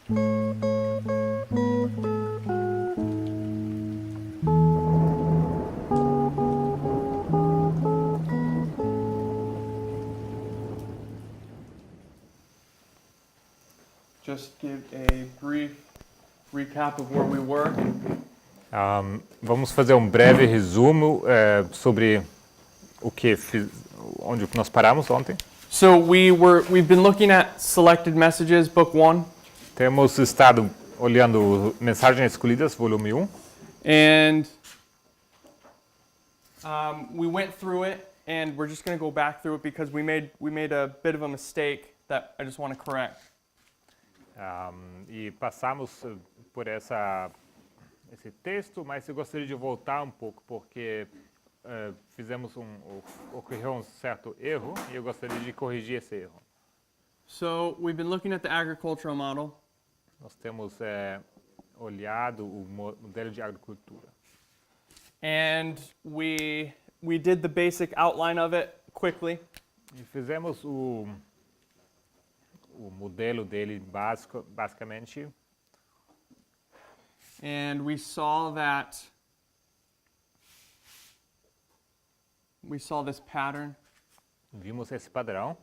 Just give a brief recap of where we were. Vamos fazer um breve resumo sobre onde nós paramos ontem. So we've been looking at Selected Messages, Book 1. Temos estado olhando Mensagens Escolhidas, volume 1. And we went through it, and we're just going to go back through it because we made a bit of a mistake that I just want to correct. E passamos por esse texto, mas eu gostaria de voltar um pouco porque ocorreu um certo erro e eu gostaria de corrigir esse erro. So we've been looking at the agricultural model. Nós temos olhado o modelo de agricultura. And we did the basic outline of it quickly. E fizemos o modelo dele basicamente. And we saw this pattern. Vimos esse padrão.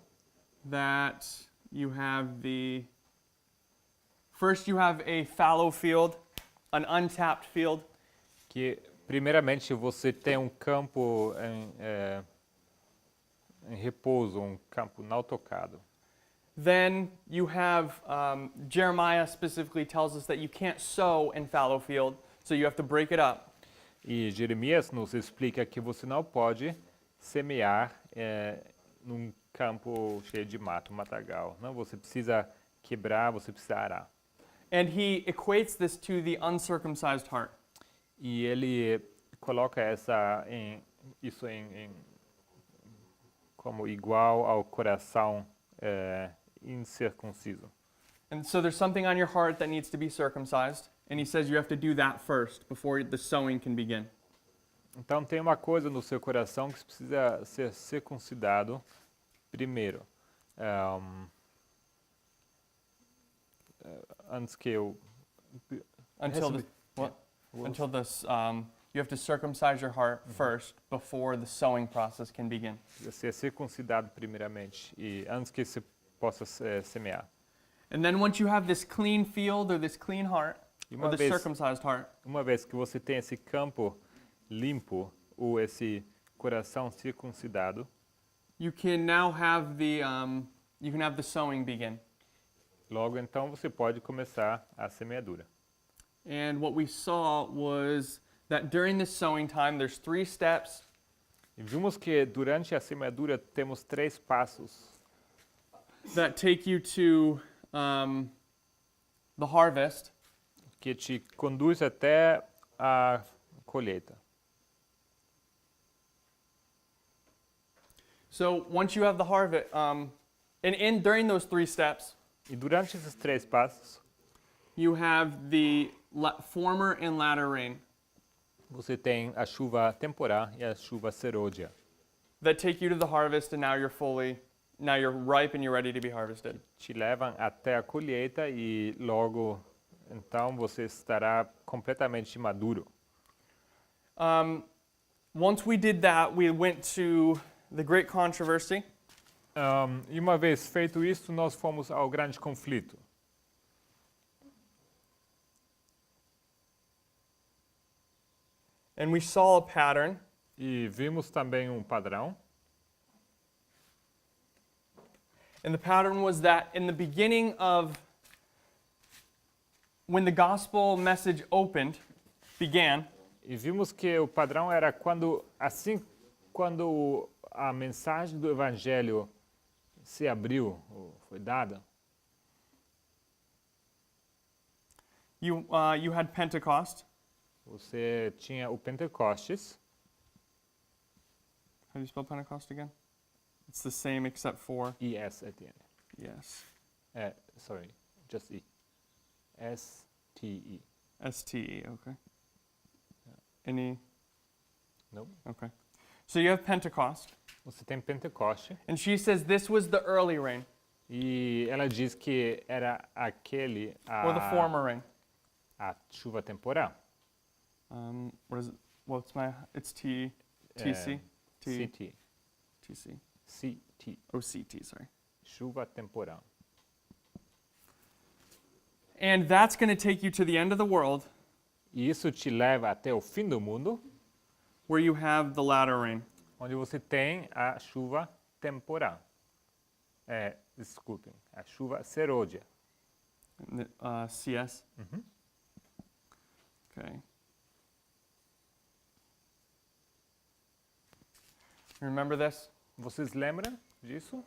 That you have first you have a fallow field, an untapped field. Que primeiramente você tem um campo em repouso, um campo não tocado. Then you have Jeremiah specifically tells us that you can't sow in fallow field, so you have to break it up. E Jeremias nos explica que você não pode semear num campo cheio de mato, matagal. Não, você precisa quebrar, você precisa arar. And he equates this to the uncircumcised heart. E ele coloca isso como igual ao coração incircunciso. And so there's something on your heart that needs to be circumcised, and he says you have to do that first before the sowing can begin. Então tem uma coisa no seu coração que precisa ser circuncidado primeiro. Antes que eu you have to circumcise your heart first before the sowing process can begin. Precisa ser circuncidado primeiramente e antes que você possa semear. And then once you have this clean field or this clean heart or this circumcised heart, uma vez que você tem esse campo limpo ou esse coração circuncidado, you can now have the sowing begin. Logo então você pode começar a semeadura. And what we saw was that during this sowing time there's 3 steps. E vimos que durante a semeadura temos 3 passos that take you to the harvest. Que te conduz até a colheita. So once you have the harvest, during those 3 steps, e durante esses 3 passos, you have the former and latter rain. Você tem a chuva temporal e a chuva serôdia. That take you to the harvest, and now you're ripe and you're ready to be harvested. Te levam até a colheita e logo então você estará completamente maduro. Once we did that, we went to the great controversy. E uma vez feito isso, nós fomos ao grande conflito. And we saw a pattern. E vimos também um padrão. And the pattern was that in the beginning of when the gospel message began. E vimos que o padrão era quando a mensagem do evangelho se abriu, ou foi dada. You had Pentecost. Você tinha o Pentecostes. How do you spell Pentecost again? It's the same except for E-S at the end. Yes. Sorry, just E. S-T-E. S-T-E, okay. Any? Nope. Okay. So you have Pentecost. Você tem Pentecoste. And she says this was the early rain. E ela diz que era aquele or the former rain? a chuva temporal. What is it? What's my? It's T, TC, T, CT. TC, CT. OCT. Sorry. Chuva temporal. And that's going to take you to the end of the world, E isso te leva até o fim do mundo, where you have the latter rain. onde você tem a chuva temporal. Desculpem, a chuva serôdia. CS. Okay. Remember this? Vocês lembram disso?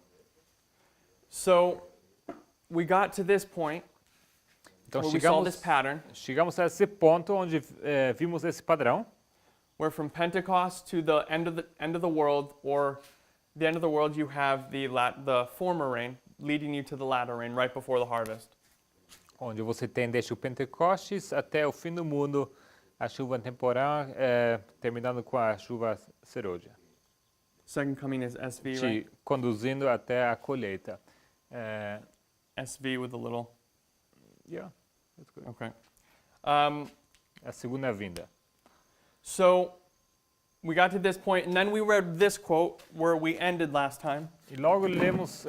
So we got to this point Então where we saw this pattern, chegamos a esse ponto onde vimos esse padrão, where from Pentecost to the end of the world, or the end of the world, you have the former rain leading you to the latter rain right before the harvest. onde você tem desde o Pentecostes até o fim do mundo a chuva temporal, terminando com a chuva serôdia, Second coming is SV, te right? conduzindo até a colheita. SV with a little. Yeah, that's good. Okay. A segunda vinda. So we got to this point, and then we read this quote where we ended last time. E logo lemos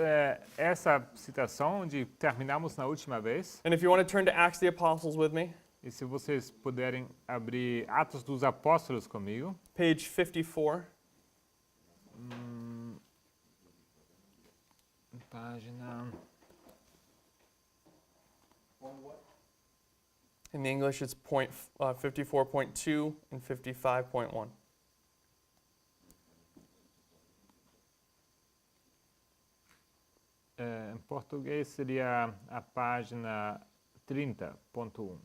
essa citação onde terminamos na última vez. And if you want to turn to Acts of the Apostles with me, E se vocês puderem abrir Atos dos Apóstolos comigo, page 54. página... In the English, it's 54.2 and 55.1. Em português seria a página 30.1.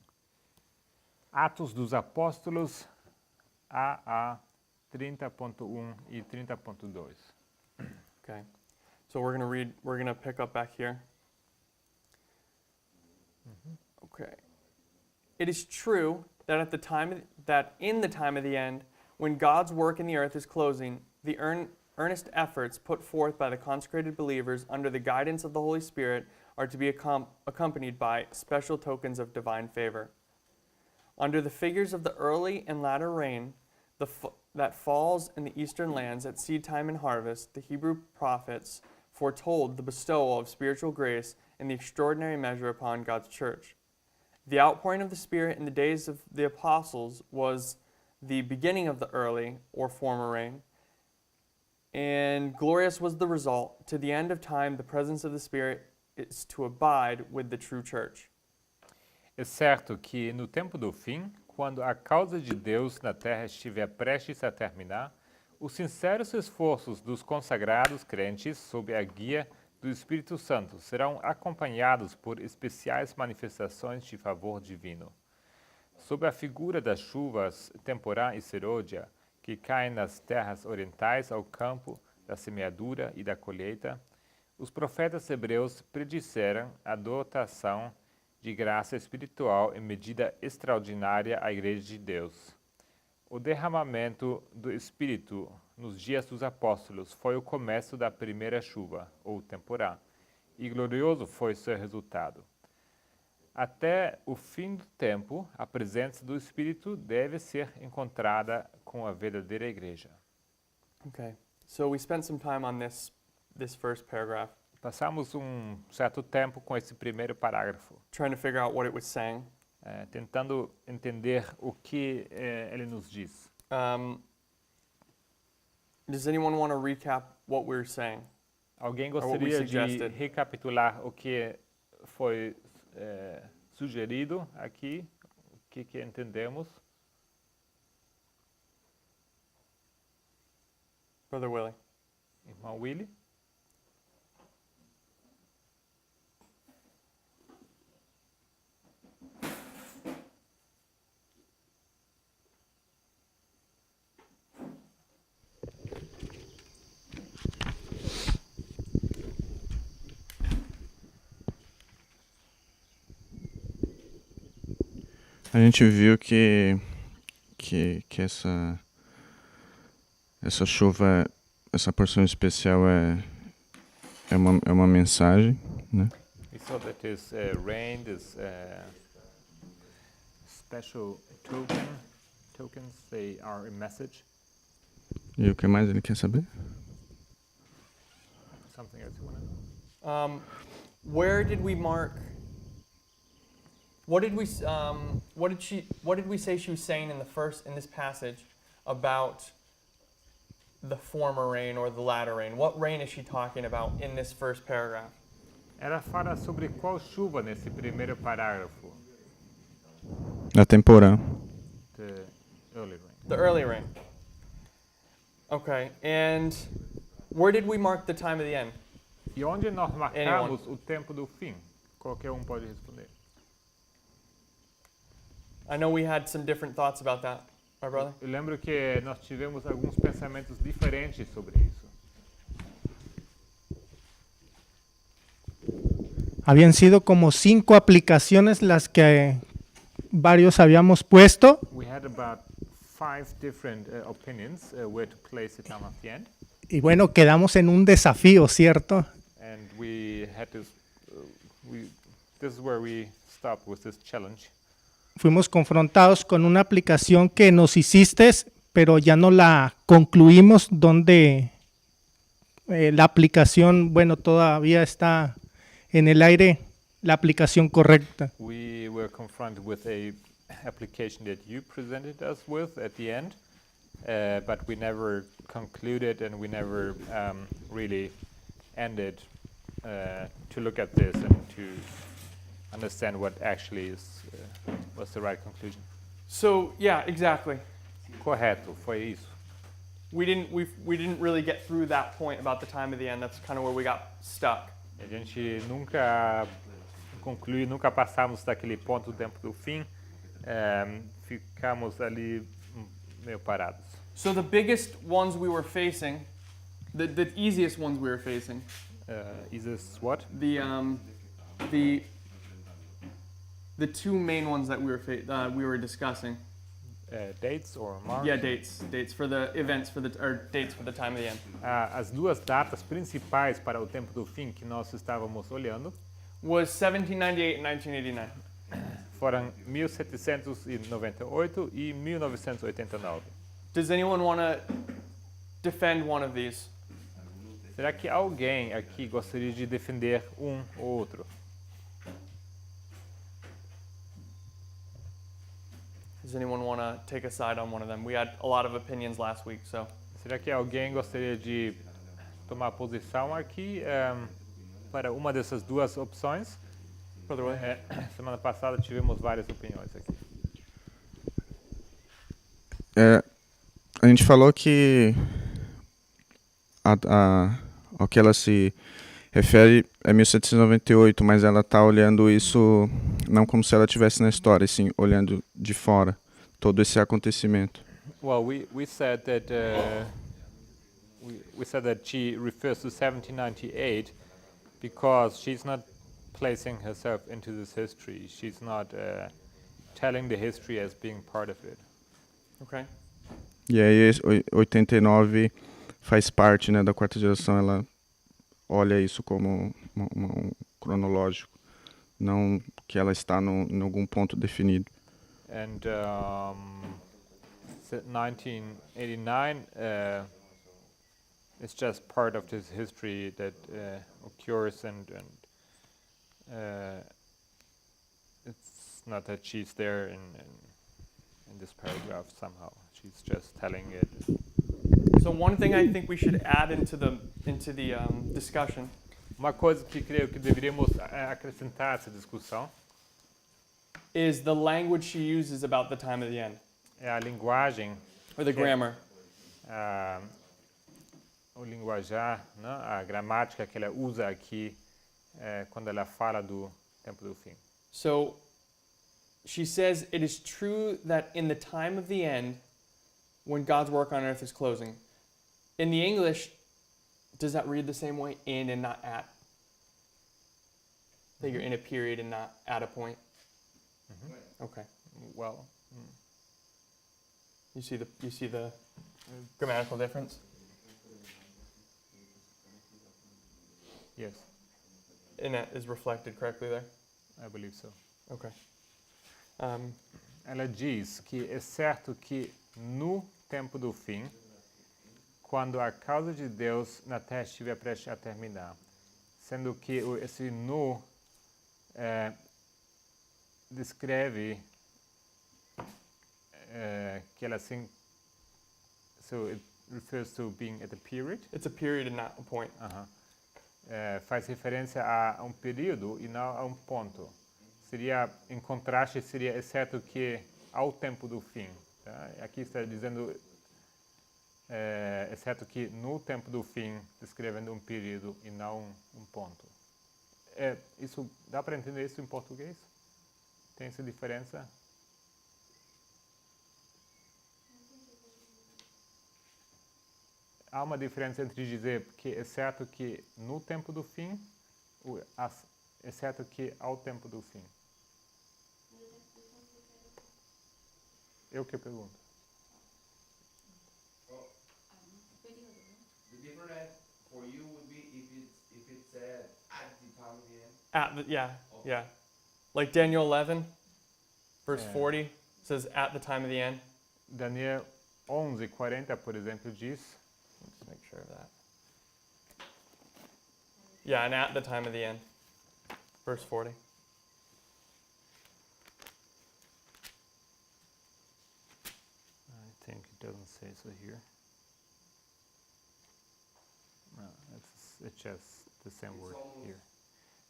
Atos dos Apóstolos, AA 30.1 e 30.2. Okay. So we're going to pick up back here. Okay. It is true that in the time of the end, when God's work in the earth is closing, the earnest efforts put forth by the consecrated believers under the guidance of the Holy Spirit are to be accompanied by special tokens of divine favor. Under the figures of the early and latter rain that falls in the eastern lands at seed time and harvest, the Hebrew prophets foretold the bestowal of spiritual grace in the extraordinary measure upon God's church. The outpouring of the Spirit in the days of the apostles was the beginning of the early or former rain, and glorious was the result. To the end of time, the presence of the Spirit is to abide with the true church. É certo que no tempo do fim, quando a causa de Deus na terra estiver prestes a terminar, os sinceros esforços dos consagrados crentes sob a guia do Espírito Santo serão acompanhados por especiais manifestações de favor divino. Sob a figura das chuvas temporal e serôdia, que caem nas terras orientais ao campo da semeadura e da colheita, os profetas hebreus predisseram a dotação de graça espiritual em medida extraordinária à Igreja de Deus. O derramamento do Espírito nos dias dos apóstolos foi o começo da primeira chuva, ou temporal, e glorioso foi seu resultado. Até o fim do tempo, a presença do Espírito deve ser encontrada com a verdadeira igreja. Okay. So we spent some time on this first paragraph, Passamos certo tempo com esse primeiro parágrafo, trying to figure out what it was saying. tentando entender o que ele nos diz. Does anyone want to recap what we were saying? Alguém what we gostaria de suggested. recapitular o que foi sugerido aqui, o que entendemos? Brother Willie. Irmão Willy? A gente viu que essa chuva, essa porção especial é uma mensagem né? We saw that this rain, this special tokens, they are a message. E o que mais ele quer saber? Something else you want to know? Where did we mark? What did we say she was saying in this passage about the former rain or the latter rain? What rain is she talking about in this first paragraph? Ela fala sobre qual chuva nesse primeiro parágrafo? A temporã. The early rain. The early rain. Okay, and where did we mark the time of the end? E onde nós marcamos o tempo do fim? Qualquer um pode responder. I know we had some different thoughts about that, my brother. Eu lembro que nós tivemos alguns pensamentos diferentes sobre isso. Habían sido como 5 aplicaciones las que varios habíamos puesto. We had about 5 different opinions where to place the time at the end. Y bueno, quedamos en un desafío, ¿cierto? And we had this, this is where we stopped with this challenge. Fuimos confrontados con una aplicación que nos hiciste, pero ya no la concluimos, donde la aplicación, bueno, todavía está en el aire, la aplicación correcta. We were confronted with a application that you presented us with at the end, but we never concluded and we never really ended to look at this and to understand what actually is was the right conclusion. So yeah, exactly. Correto, foi isso. We didn't really get through that point about the time of the end. That's kind of where we got stuck. A gente nunca concluiu, nunca passamos daquele ponto do tempo do fim. Ficamos ali meio parados. So the biggest ones we were facing, the easiest ones we were facing, Is this what? the two main ones that we were discussing. Dates or marks? Yeah, dates for the events or dates for the time of the end. As duas datas principais para o tempo do fim que nós estávamos olhando Was 1798 and 1989. foram 1798 e 1989. Does anyone want to defend one of these? Será que alguém aqui gostaria de defender um ou outro? Does anyone want to take a side on one of them? We had a lot of opinions last week, so. Será que alguém gostaria de tomar posição aqui para uma dessas duas opções? Brother Willie? Semana passada tivemos várias opiniões aqui. A gente falou que ao que ela se refere é 1798, mas ela está olhando isso não como se ela estivesse na história, sim, olhando de fora todo esse acontecimento. Well, we said that we said that she refers to 1798 because she's not placing herself into this history. She's not telling the history as being part of it. Okay. E aí 89 faz parte, né, da quarta geração, ela olha isso como um cronológico, não que ela está em algum ponto definido. And 1989 is just part of this history that occurs, and it's not that she's there in this paragraph somehow. She's just telling it. So one thing I think we should add into the discussion Uma coisa que creio que deveríamos acrescentar a essa discussão is the language she uses about the time of the end, é a linguagem, or the grammar. o linguajar, né? A gramática que ela usa aqui quando ela fala do tempo do fim. So she says, it is true that in the time of the end, when God's work on earth is closing. In the English, does that read the same way, in and not at? That you're in a period and not at a point? Okay. Well, You see the grammatical difference? yes. in it is reflected correctly there? I believe so. Okay. Ela diz que é certo que no tempo do fim, quando a causa de Deus na terra estiver prestes a terminar, sendo que esse no descreve que ela assim, so it refers to being at a period. It's a period and not a point. Faz referência a um período e não a um ponto. Seria, em contraste, seria exceto que ao tempo do fim. Tá? Aqui está dizendo exceto que no tempo do fim, descrevendo um período e não um ponto. Isso dá para entender isso em português? Tem essa diferença? Há uma diferença entre dizer que é certo que no tempo do fim, ou é certo que ao tempo do fim. Eu que pergunto. The difference for you would be if it said at the time of the end. Yeah. Like Daniel 11, verse Yeah. 40 says at the time of the end. Daniel 11:40, por exemplo, diz. Let's make sure of that. Yeah, and at the time of the end. Verse 40. I think it doesn't say so here. No, it's just the same word here.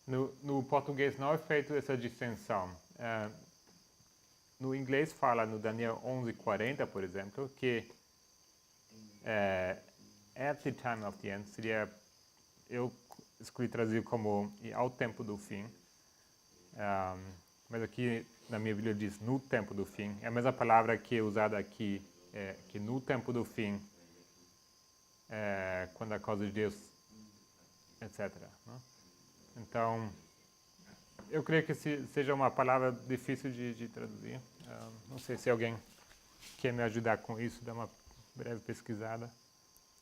No português não é feito essa distinção. No inglês fala no Daniel 11:40, por exemplo, que at the time of the end seria, eu escolhi traduzir como ao tempo do fim. Mas aqui na minha Bíblia diz no tempo do fim. É a mesma palavra que é usada aqui, que no tempo do fim, quando a causa de Deus, etc. Né? Então, eu creio que seja uma palavra difícil de traduzir. Não sei se alguém quer me ajudar com isso, dar uma breve pesquisada.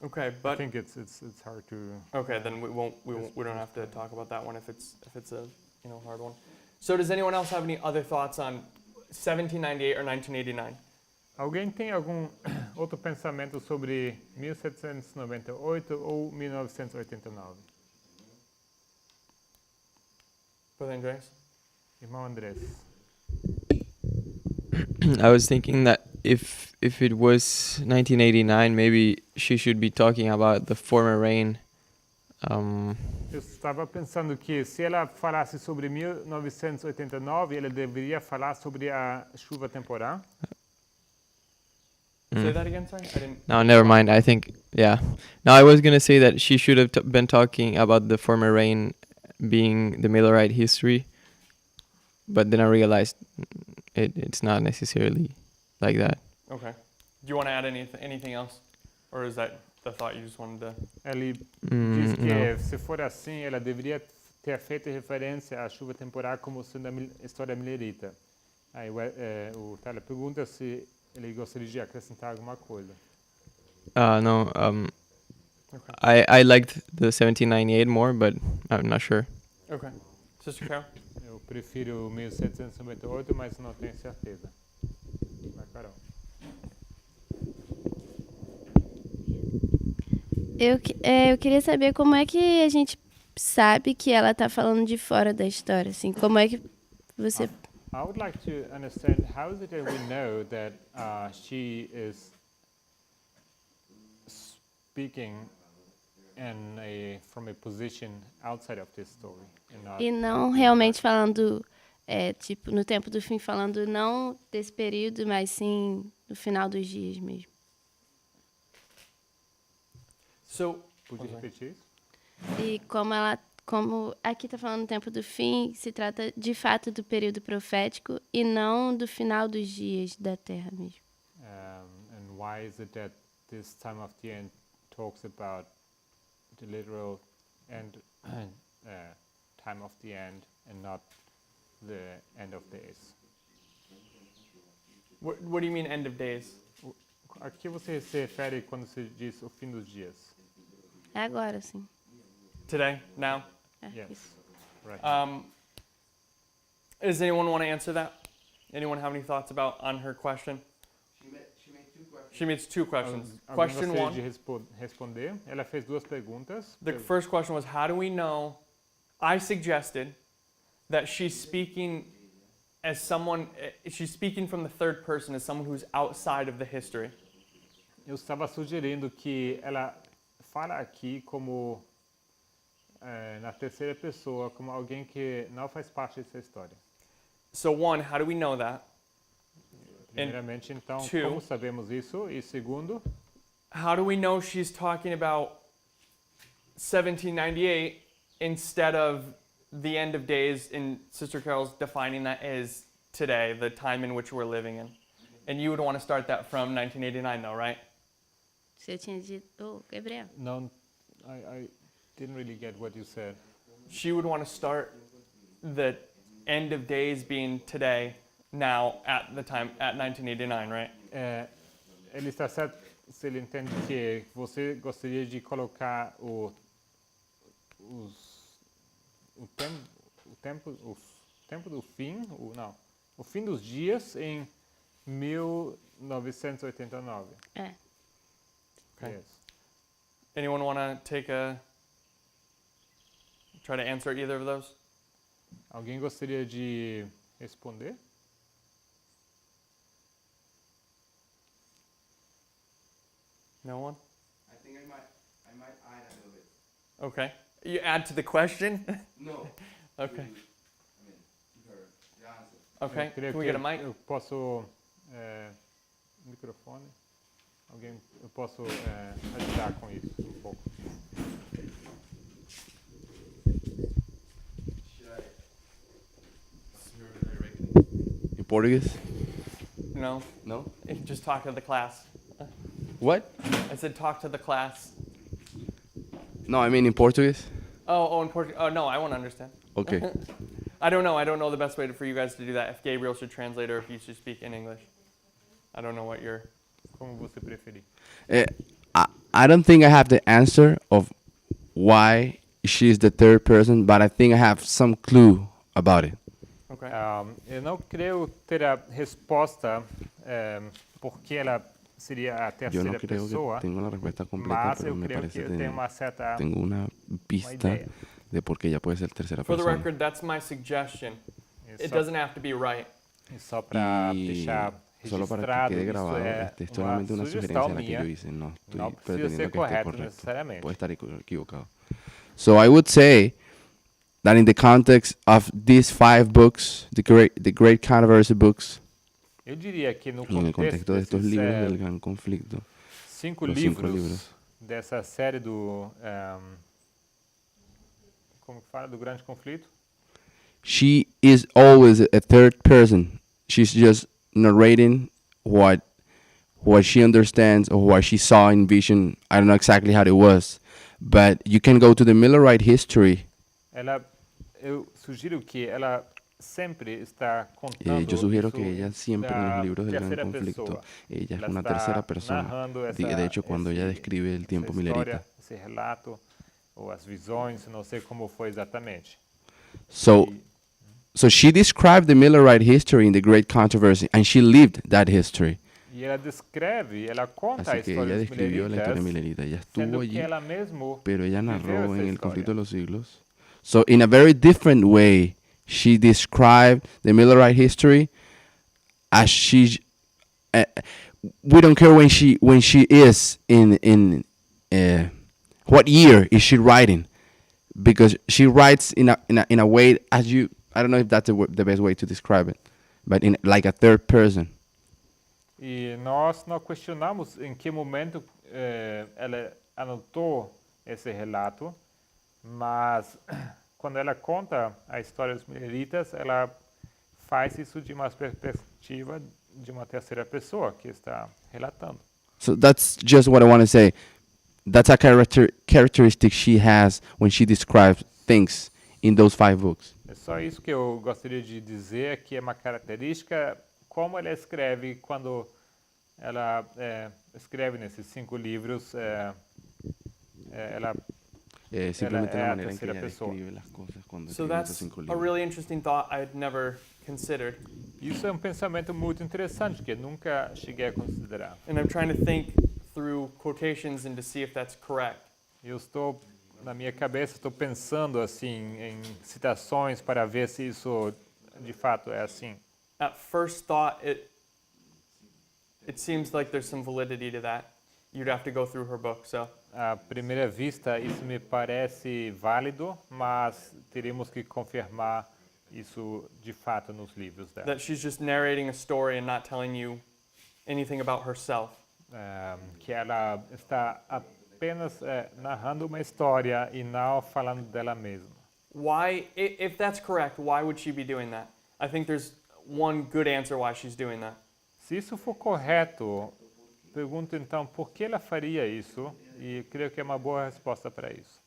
Okay, I but think it's hard to. okay, then we don't have to talk about that one if it's a hard one. So does anyone else have any other thoughts on 1798 or 1989? Alguém tem algum outro pensamento sobre 1798 ou 1989? Brother Andreas? Irmão Andrés. I was thinking that if it was 1989, maybe she should be talking about the former rain. Eu estava pensando que se ela falasse sobre 1989, ela deveria falar sobre a chuva temporal. Say that again, sorry? I didn't. No, never mind. I think, yeah. No, I was gonna say that she should have been talking about the former rain being the Millerite history, but then I realized it's not necessarily like that. Okay. Do you want to add anything else? Or is that the thought you just wanted to... Ele diz que No. se for assim, ela deveria ter feito referência à chuva temporal como sendo a história milerita. Aí o Tyler pergunta se ele gostaria de acrescentar alguma coisa. No. Okay. I liked the 1798 more, but I'm not sure. Okay. Sister Carol? Eu prefiro 1798, mas não tenho certeza. Vai, Carol. Eu queria saber como é que a gente sabe que ela tá falando de fora da história, assim, como é que você... I would like to understand how is it that we know that she is speaking from a position outside of this story and not E não realmente falando, tipo, no tempo do fim, falando não desse período, mas sim no final dos dias mesmo. So... Podia repetir isso? E como aqui tá falando no tempo do fim, se trata de fato do período profético e não do final dos dias da Terra mesmo. And why is it that this time of the end talks about the literal end, time of the end and not the end of days? What do you mean end of days? A que você se refere quando se diz o fim dos dias? É agora, sim. Today? Now? É, Yes, isso. Right. Does anyone want to answer that? Anyone have any thoughts about on her question? She made two questions. She makes two questions. Alguém Question gostaria one. de responder? Ela fez duas perguntas. The first question was, how do we know? I suggested that she's speaking as someone, she's speaking from the third person as someone who's outside of the history. Eu estava sugerindo que ela fala aqui como na terceira pessoa, como alguém que não faz parte dessa história. So one, how do we know that? Primeiramente, então, two, como sabemos isso? E segundo, how do we know she's talking about 1798 instead of the end of days, in Sister Carol's defining that as today, the time in which we're living in? And you would want to start that from 1989 though, right? Você tinha dito, oh, Gabriel. não, I didn't really get what you said. She would want to start the end of days being today, now, at the time, at 1989, right? Ele está certo se ele entende que você gostaria de colocar o tempo do fim, o fim dos dias em 1989. É. Okay. Yes. Anyone want to try to answer either of those? Alguém gostaria de responder? No one? I think I might add a little bit. Okay. You add to the question? No. Okay. Her the answer. Okay. Eu creio Can we que get a mic? Eu posso microfone. Eu posso ajudar com isso um pouco. In Portuguese? No. No. Just talk to the class. What? I said talk to the class. No, I mean in Portuguese. Oh, in Portuguese. Oh, no, I won't understand. Okay. I don't know. I don't know the best way for you guys to do that. If Gabriel should translate or if you should speak in English. I don't know what you're... Como você preferir. I don't think I have the answer of why she's the third person, but I think I have some clue about it. Okay. Eu não creio ter a resposta porque ela seria a Yo no terceira creo pessoa, que tengo la respuesta completa, mas pero eu me creio parece que eu tenho uma certa tengo una pista idea. de por qué ella puede ser tercera For the persona. record, that's my suggestion. E It só, doesn't have to be right. e só para Y deixar solo para que registrado, quede isso grabado, é es solamente una sugestão sugerencia la que minha, yo hice, no estoy não precisa pretendiendo ser que esté correto correcto. necessariamente. Puede estar equivocado. So I would say that in the context of these 5 books, the great controversy books, Eu diria que no Y en el contexto contexto de estos desses libros del gran conflicto, 5 los 5 livros libros, dessa série do como que fala do grande conflito, she is always a third person. She's just narrating what she understands or what she saw in vision. I don't know exactly how it was, but you can go to the Millerite history. eu sugiro que ela sempre está contando yo sugiero isso que ella siempre en da los libros del gran terceira conflicto, pessoa. ella es Ela una está tercera persona. narrando De hecho, cuando ella describe el tiempo essa história, milerita. esse relato, ou as visões, não sei como foi exatamente. So, E so she described the Millerite history in the Great Controversy, and she lived that history. E ela descreve, ela conta a Así que história ella dos describió la historia mileritas, milerita. Ella sendo estuvo que allí, ela mesmo pero ella viveu narró essa en el história. conflicto de los siglos. So, in a very different way, she described the Millerite history as she. We don't care when she is in what year is she writing, because she writes in a way as you. I don't know if that's the best way to describe it, but in like a third person. E nós não questionamos em que momento ela anotou esse relato, mas quando ela conta a história dos mileritas, ela faz isso de uma perspectiva de uma terceira pessoa que está relatando. So that's just what I want to say. That's a characteristic she has when she describes things in those 5 books. É só isso que eu gostaria de dizer, que é uma característica como ela escreve quando ela escreve nesses 5 livros. Ela Simplemente é la a manera en que tercera ella pessoa. describe las cosas cuando So escribe estos that's 5 a libros. really interesting thought I had never considered. Isso é um pensamento muito interessante que eu nunca cheguei a considerar. And I'm trying to think through quotations and to see if that's correct. Eu estou, na minha cabeça, estou pensando assim em citações para ver se isso de fato é assim. At first thought, it seems like there's some validity to that. You'd have to go through her book, so. À primeira vista, isso me parece válido, mas teríamos que confirmar isso de fato nos livros dela. That she's just narrating a story and not telling you anything about herself. Que ela está apenas narrando uma história e não falando dela mesma. Why, if that's correct, why would she be doing that? I think there's one good answer why she's doing that. Se isso for correto, pergunto então por que ela faria isso e creio que é uma boa resposta para isso.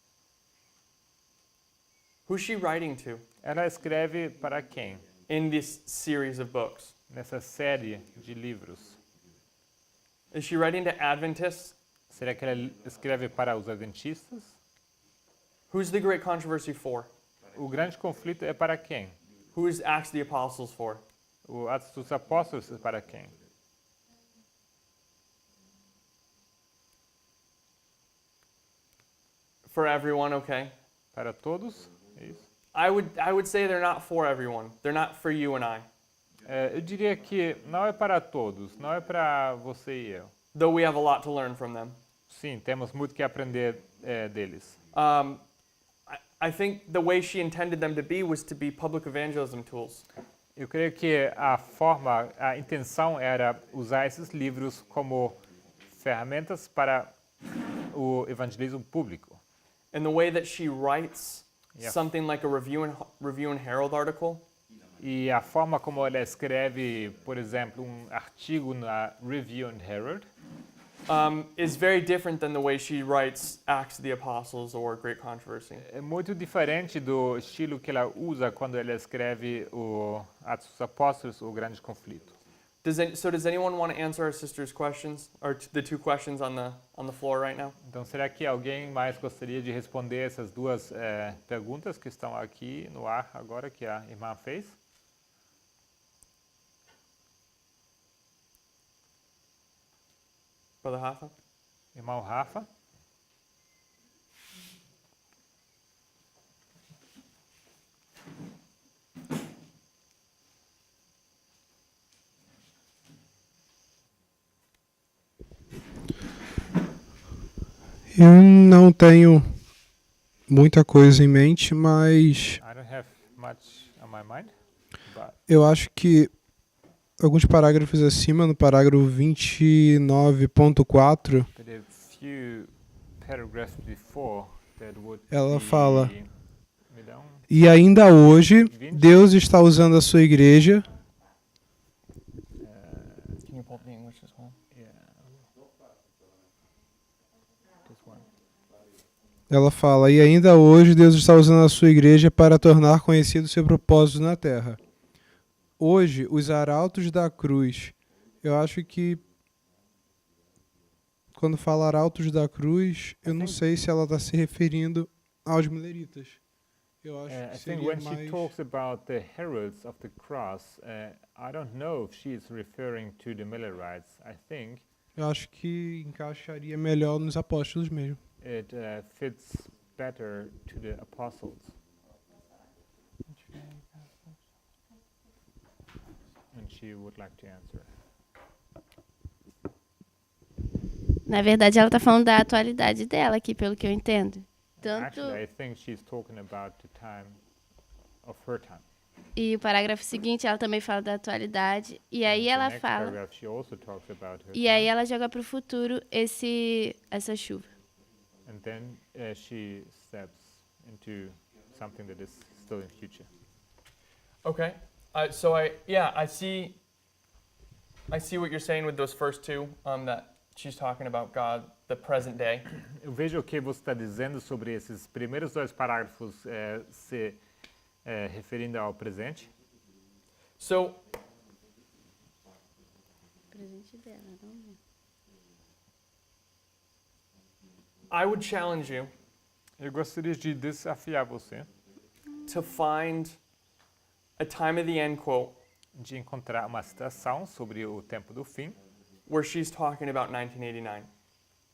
Who's she writing to Ela escreve para quem? in this series of books? Nessa série de livros. Is she writing to Adventists? Será que ela escreve para os adventistas? Who's the great controversy for? O grande conflito é para quem? Who is Acts of the Apostles for? O Atos dos Apóstolos é para quem? For everyone, okay. Para todos? É isso? I would say they're not for everyone. They're not for you and I. Eu diria que não é para todos, não é para você e eu. Though we have a lot to learn from them. Sim, temos muito que aprender deles. I think the way she intended them to be was to be public evangelism tools. Eu creio que a intenção era usar esses livros como ferramentas para o evangelismo público. And the way that she writes Yeah. something like a Review and Herald article E a forma como ela escreve, por exemplo, artigo na Review and Herald, is very different than the way she writes Acts of the Apostles or Great Controversy. é muito diferente do estilo que ela usa quando ela escreve o Atos dos Apóstolos, o Grande Conflito. Does anyone want to answer our sister's questions, or the two questions on the floor right now? Então, será que alguém mais gostaria de responder essas duas perguntas que estão aqui no ar agora, que a irmã fez? Brother Rafa? Irmão Rafa? Eu não tenho muita coisa em mente, mas I don't have much on my mind, but eu acho que alguns parágrafos acima, no parágrafo 29.4, but a few paragraphs before that would ela be, fala: me dá e ainda hoje Deus está usando a sua igreja Can you pull up the English as well? this one. Ela fala: e ainda hoje Deus está usando a sua igreja para tornar conhecido o seu propósito na terra. Hoje, os arautos da cruz. Eu acho que quando fala arautos da cruz, eu não sei se ela está se referindo aos mileritas. Eu acho I que think seria when she mais... talks about the heralds of the cross, I don't know if she is referring to the Millerites. I think Eu acho que encaixaria melhor nos apóstolos mesmo. it fits better to the apostles. And she would like to answer. Na verdade, ela está falando da atualidade dela aqui, pelo que eu entendo. Tanto Actually, I think she's talking about the time of her time. e o parágrafo seguinte, ela também fala da atualidade. E aí The ela next fala. paragraph, she also talks about her E aí time. ela joga para o futuro essa chuva. And then she steps into something that is still in future. Okay. So I see what you're saying with those first two, that she's talking about God, the present day. Eu vejo o que você está dizendo sobre esses primeiros dois parágrafos se referindo ao presente. So Presente dela, não. I would challenge you Eu gostaria de desafiar você to find a time of the end quote de encontrar uma citação sobre o tempo do fim, where she's talking about 1989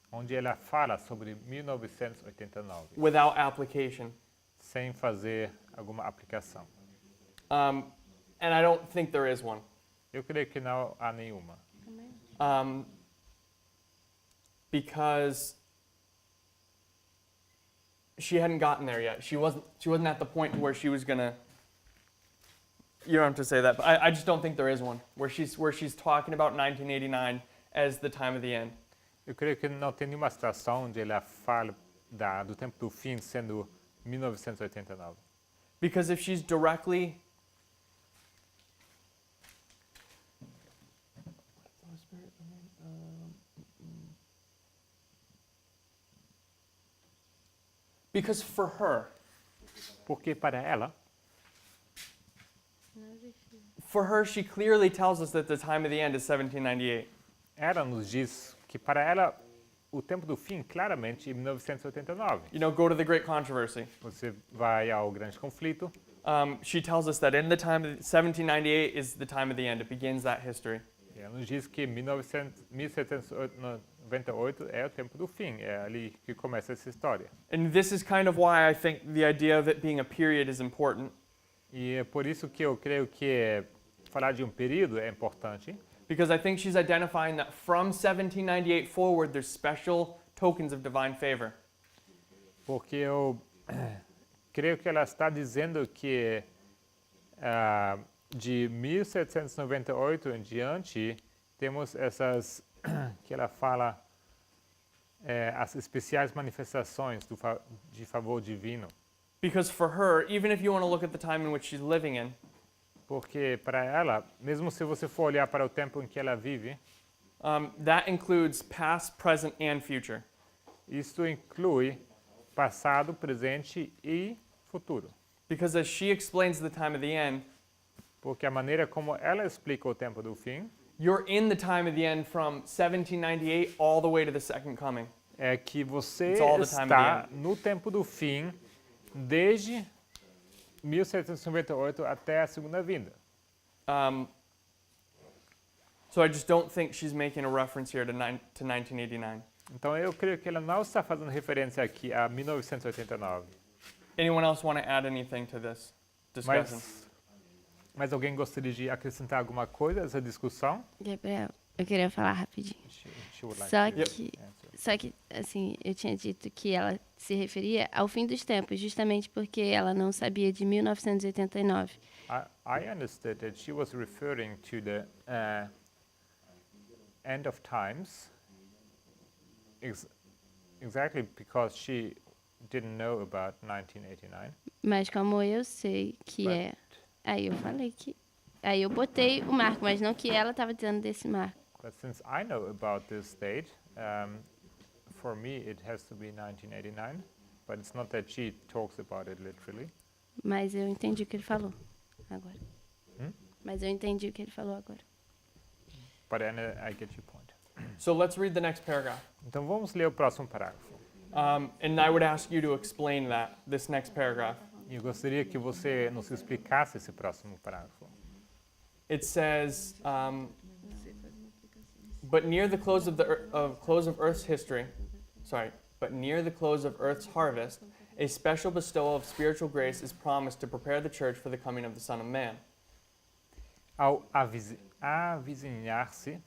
onde ela fala sobre 1989, without application. sem fazer alguma aplicação. And I don't think there is one. Eu creio que não há nenhuma. Because she hadn't gotten there yet. She wasn't at the point where she was gonna. You don't have to say that, but I just don't think there is one where she's talking about 1989 as the time of the end. Eu creio que não tem nenhuma citação onde ela fala do tempo do fim sendo 1989. Because if she's directly because for her, Porque para ela, she clearly tells us that the time of the end is 1798. ela nos diz que para ela o tempo do fim claramente é 1989. You know, go to the Great Controversy. Você vai ao grande conflito. She tells us that in the time of 1798 is the time of the end. It begins that history. E ela nos diz que 1798 é o tempo do fim. É ali que começa essa história. And this is kind of why I think the idea of it being a period is important. E é por isso que eu creio que falar de um período é importante. Because I think she's identifying that from 1798 forward, there's special tokens of divine favor. Porque eu creio que ela está dizendo que de 1798 em diante temos essas que ela fala as especiais manifestações de favor divino. Because for her, even if you want to look at the time in which she's living in, Porque para ela, mesmo se você for olhar para o tempo em que ela vive, that includes past, present, and future. isto inclui passado, presente e futuro. Because as she explains the time of the end, Porque a maneira como ela explica o tempo do fim you're in the time of the end from 1798 all the way to the second coming. é que você It's all the time está of the no tempo do fim desde 1798 até a segunda vinda. So I just don't think she's making a reference here to 1989. Então eu creio que ela não está fazendo referência aqui a 1989. Anyone else want to add anything to this discussion? Mas alguém gostaria de acrescentar alguma coisa a essa discussão? Gabriel, eu queria falar rapidinho. She would like Só to que, answer. só que, assim, eu tinha dito que ela se referia ao fim dos tempos, justamente porque ela não sabia de 1989. I understood that she was referring to the end of times exactly because she didn't know about 1989. Mas como eu sei que But- é... Aí eu falei que... Aí eu botei o marco, mas não que ela estava dizendo desse marco. But since I know about this date, for me it has to be 1989. But it's not that she talks about it literally. Mas eu entendi o que ele falou agora. Hum? Mas eu entendi o que ele falou agora. But I get your point. So let's read the next paragraph. Então vamos ler o próximo parágrafo. And I would ask you to explain this next paragraph. E eu gostaria que você nos explicasse esse próximo parágrafo. It says, but near the close of Earth's history, but near the close of Earth's harvest, a special bestowal of spiritual grace is promised to prepare the church for the coming of the Son of Man. Ao avizinhar-se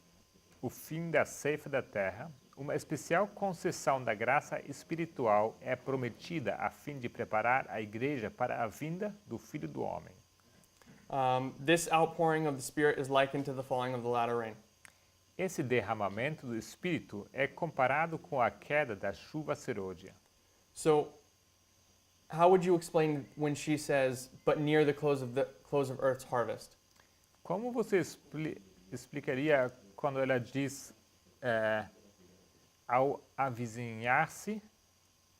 o fim da ceifa da terra, uma especial concessão da graça espiritual é prometida a fim de preparar a igreja para a vinda do Filho do Homem. This outpouring of the Spirit is likened to the falling of the latter rain. Esse derramamento do Espírito é comparado com a queda da chuva serôdia. So, how would you explain when she says, but near the close of Earth's harvest? Como você explicaria quando ela diz ao avizinhar-se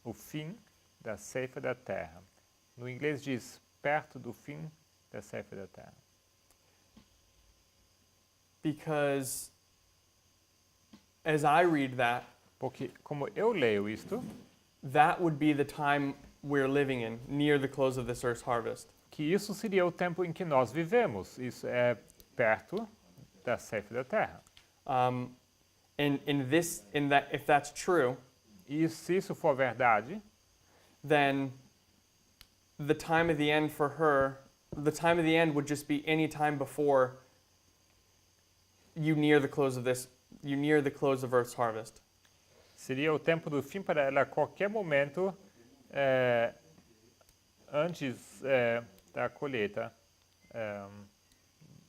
o fim da ceifa da terra? No inglês diz perto do fim da ceifa da terra. Because as I read that, Porque como eu leio isto, that would be the time we're living in, near the close of this earth's harvest. Que isso seria o tempo em que nós vivemos. Isso é perto da ceifa da terra. If that's true, E se isso for verdade, then the time of the end for her, the time of the end would just be any time before you near the close of earth's harvest. seria o tempo do fim para ela a qualquer momento antes da colheita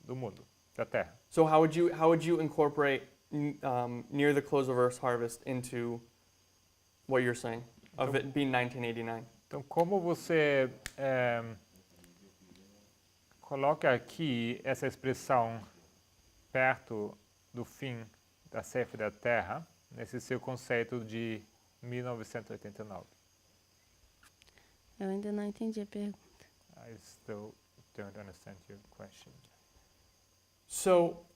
do mundo, da terra. So how would you incorporate near the close of earth's harvest into what you're saying of it being 1989? Então, como você coloca aqui essa expressão perto do fim da ceifa da terra nesse seu conceito de 1989? Eu ainda não entendi a pergunta. I still don't understand your question. So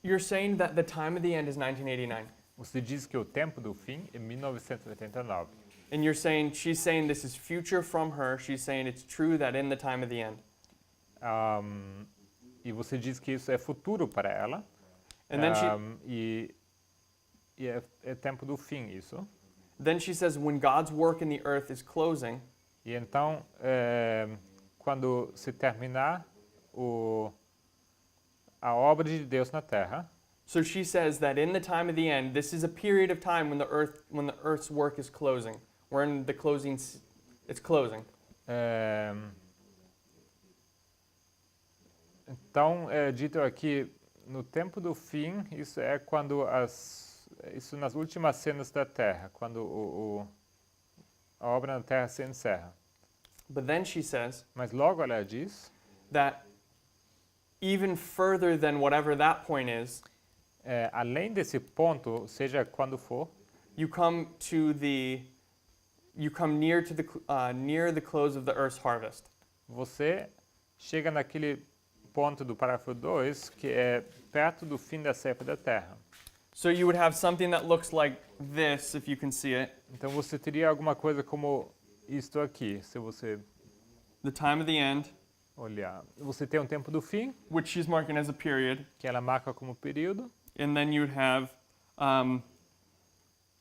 you're saying that the time of the end is 1989, Você diz que o tempo do fim é 1989. and she's saying this is future from her. She's saying it's true that in the time of the end. E você diz que isso é futuro para ela. And then E é tempo do fim isso. then she says when God's work in the earth is closing, E então, quando se terminar a obra de Deus na terra, so she says that in the time of the end, this is a period of time when the earth's work is closing. We're in the closing. It's closing. então é dito aqui no tempo do fim, isso é quando isso nas últimas cenas da terra, quando a obra na terra se encerra. But then she says Mas logo ela diz that even further than whatever that point is, além desse ponto, seja quando for, you come near to the close of the earth's harvest. você chega naquele ponto do parágrafo 2, que é perto do fim da ceifa da terra. So you would have something that looks like this, if you can see it. Então você teria alguma coisa como isto aqui, se você The time of the end, olhar. Você tem um tempo do fim, which she's marking as a period, que ela marca como período, and then you would have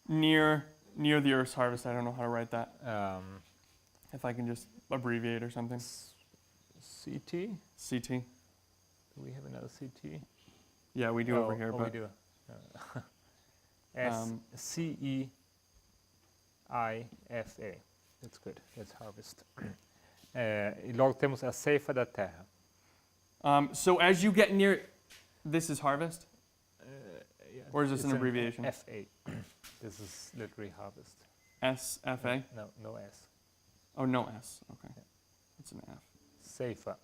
near the earth's harvest. I don't know how to write that. If I can just abbreviate or something. CT. CT. Do we have another CT? Yeah, we do over here, we but do. CEIFA. That's good. That's harvest. E logo temos a ceifa da terra. so as you get near, this is harvest, Yeah, or is this it's an abbreviation? FA. This is literally harvest. SFA. No S. Oh, no S. Okay, it's an F. Ceifa.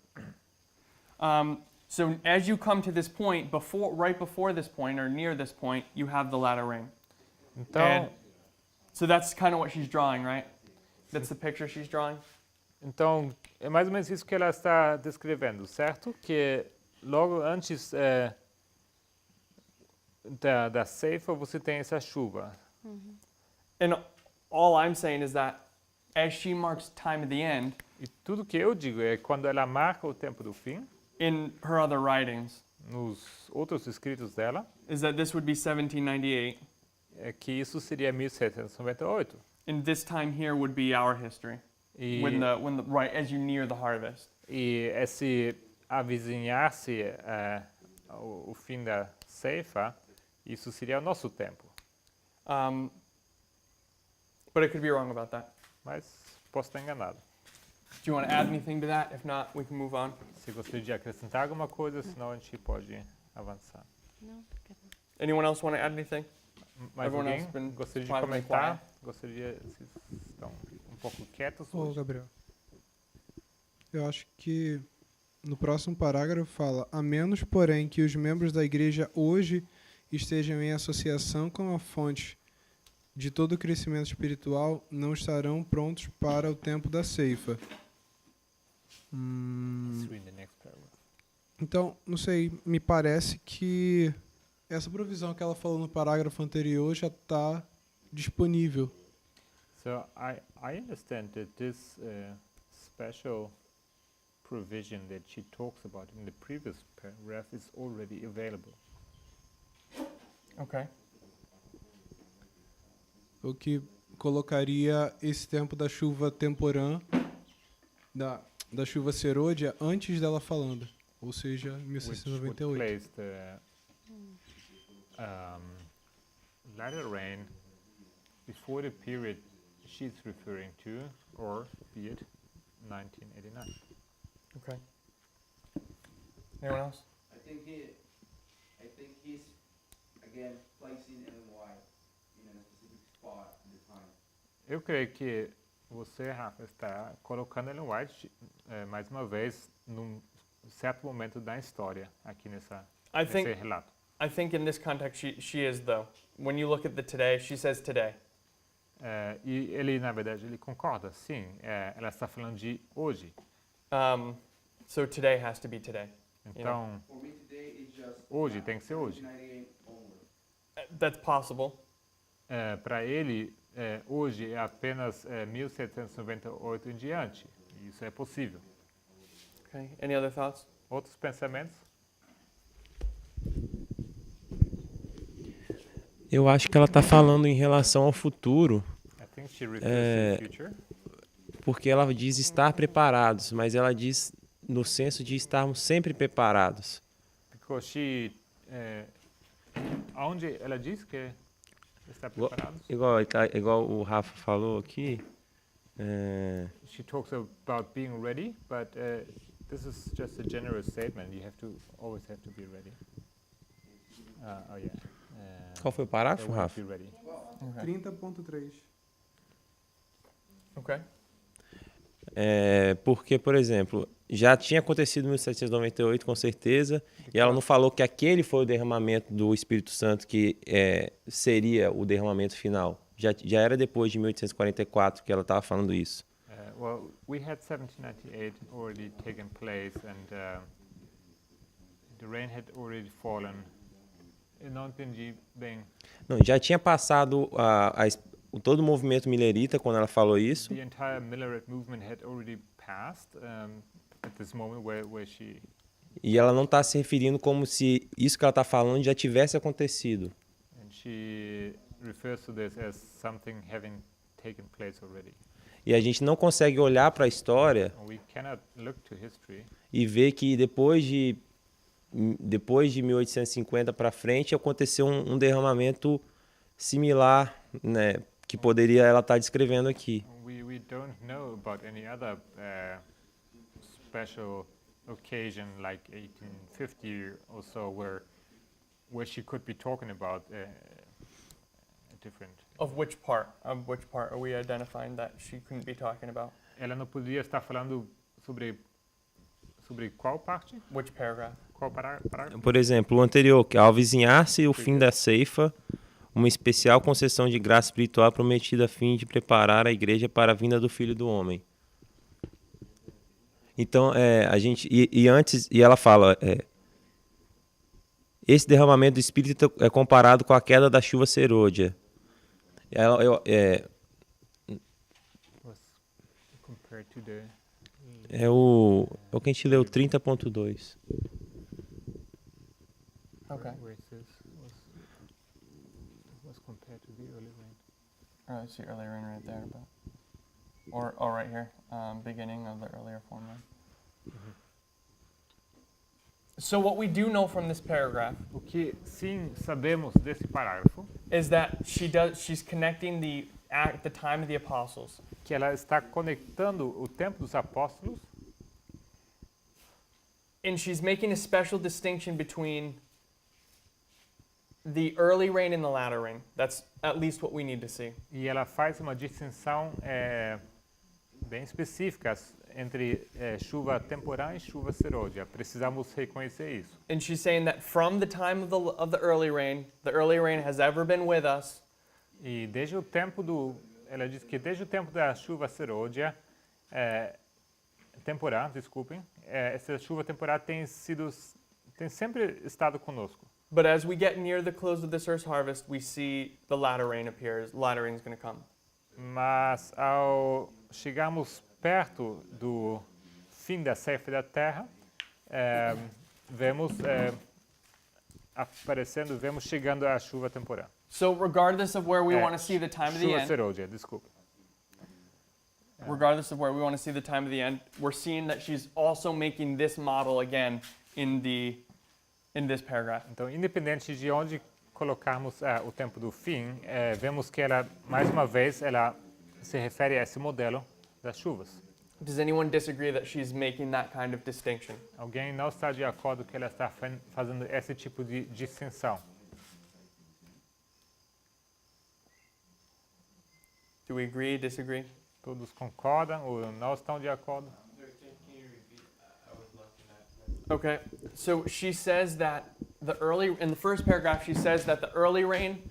So as you come to this point, right before this point or near this point, you have the latter rain. Então, So that's kind of what she's drawing, right? That's the picture she's drawing. Então, é mais ou menos isso que ela está descrevendo, certo? Que logo antes da ceifa você tem essa chuva. And all I'm saying is that as she marks time at the end, E tudo que eu digo é quando ela marca o tempo do fim, in her other writings, nos outros escritos dela, is that this would be 1798, é que isso seria 1798. and this time here would be our history. E, Right as you near the harvest. e esse avizinhar-se o fim da ceifa, isso seria o nosso tempo. But I could be wrong about that. Mas posso estar enganado. Do you want to add anything to that? If not, we can move on. Se gostaria de acrescentar alguma coisa, senão a gente pode avançar. Não, Anyone else want to add anything? Mais Everyone alguém else been gostaria de surprisingly comentar? Gostaria, vocês estão um pouco quietos Ô, hoje? Gabriel. Eu acho que no próximo parágrafo fala: a menos, porém, que os membros da igreja hoje estejam em associação com a fonte de todo o crescimento espiritual, não estarão prontos para o tempo da ceifa. Let's read the next paragraph. Então, não sei, me parece que essa provisão que ela falou no parágrafo anterior já está disponível. So I understand that this special provision that she talks about in the previous paragraph is already available. Okay. O que colocaria esse tempo da chuva temporã, da chuva serôdia, antes dela falando. Ou seja, Which would 1698. place the latter rain before the period she's referring to, or be it 1989. Okay. Anyone else? I think he's again placing Ellen White in a specific spot in the time. Eu creio que você, Rafa, está colocando Ellen White mais uma vez num certo momento da história aqui nesse relato. I think in this context she is though. When you look at the today, she says today. E ele, na verdade, ele concorda, sim. Ela está falando de hoje. So today has to be today. Então, For me today is just hoje tem que ser hoje. 1998 onward. That's possible. Para ele, hoje é apenas 1798 em diante. Isso é possível. Okay. Any other thoughts? Outros pensamentos? Eu acho que ela está falando em relação ao futuro, I think she refers to the future. porque ela diz estar preparados, mas ela diz no senso de estarmos sempre preparados. Because she... onde ela diz que está preparado? Igual o Rafa falou aqui, She talks about being ready, but this is just a general statement. You always have to be ready. Oh yeah. qual foi o They parágrafo, will Rafa? be ready. Okay. 30.3. Okay. Porque, por exemplo, já tinha acontecido em 1798, com certeza, e ela não falou que aquele foi o derramamento do Espírito Santo, que seria o derramamento final. Já era depois de 1844 que ela estava falando isso. Well, we had 1798 already taken place, and the rain had already fallen. Eu não entendi bem. Não, já tinha passado todo o movimento millerita quando ela falou isso. The entire Millerite movement had already passed at this moment where she... E ela não está se referindo como se isso que ela está falando já tivesse acontecido. And she refers to this as something having taken place already. E a gente não consegue olhar para a história We cannot look to history e ver que depois de 1850 para frente aconteceu um derramamento similar, né, que poderia ela estar descrevendo aqui. We don't know about any other special occasion like 1850 or so where she could be talking about a different... Of which part? Are we identifying that she couldn't be talking about? Ela não poderia estar falando sobre qual parte? Which paragraph? Qual parágrafo? Por exemplo, o anterior, que ao avizinhar-se o fim da ceifa, uma especial concessão de graça espiritual prometida a fim de preparar a igreja para a vinda do Filho do Homem. Então, a gente antes ela fala, esse derramamento do Espírito é comparado com a queda da chuva serôdia. Was compared to the... É o que a gente leu, 30.2. Okay. Where it says was compared to the early rain. I see earlier in right there, but or right here, beginning of the earlier form. So what we do know from this paragraph O que sim sabemos desse parágrafo is that she's connecting the time of the apostles que ela está conectando o tempo dos apóstolos and she's making a special distinction between the early rain and the latter rain. That's at least what we need to see. e ela faz uma distinção bem específica entre chuva temporã e chuva serôdia. Precisamos reconhecer isso. And she's saying that from the time of the early rain has ever been with us. E desde o tempo ela diz que desde o tempo da chuva serôdia, temporã, desculpem, essa chuva temporã tem sempre estado conosco. But as we get near the close of this earth's harvest, we see the latter rain appears. Latter rain is going to come. Mas ao chegarmos perto do fim da ceifa da terra, vemos aparecendo, vemos chegando a chuva temporal. So regardless of where we É, want to see the time of the chuva end, serôdia, desculpa. regardless of where we want to see the time of the end, we're seeing that she's also making this model again in this paragraph. Então, independente de onde colocarmos o tempo do fim, vemos que ela, mais uma vez, ela se refere a esse modelo das chuvas. Does anyone disagree that she's making that kind of distinction? Alguém não está de acordo que ela está fazendo esse tipo de distinção? Do we agree, disagree? Todos concordam ou não estão de acordo? Okay, so she says that in the first paragraph, she says that the early rain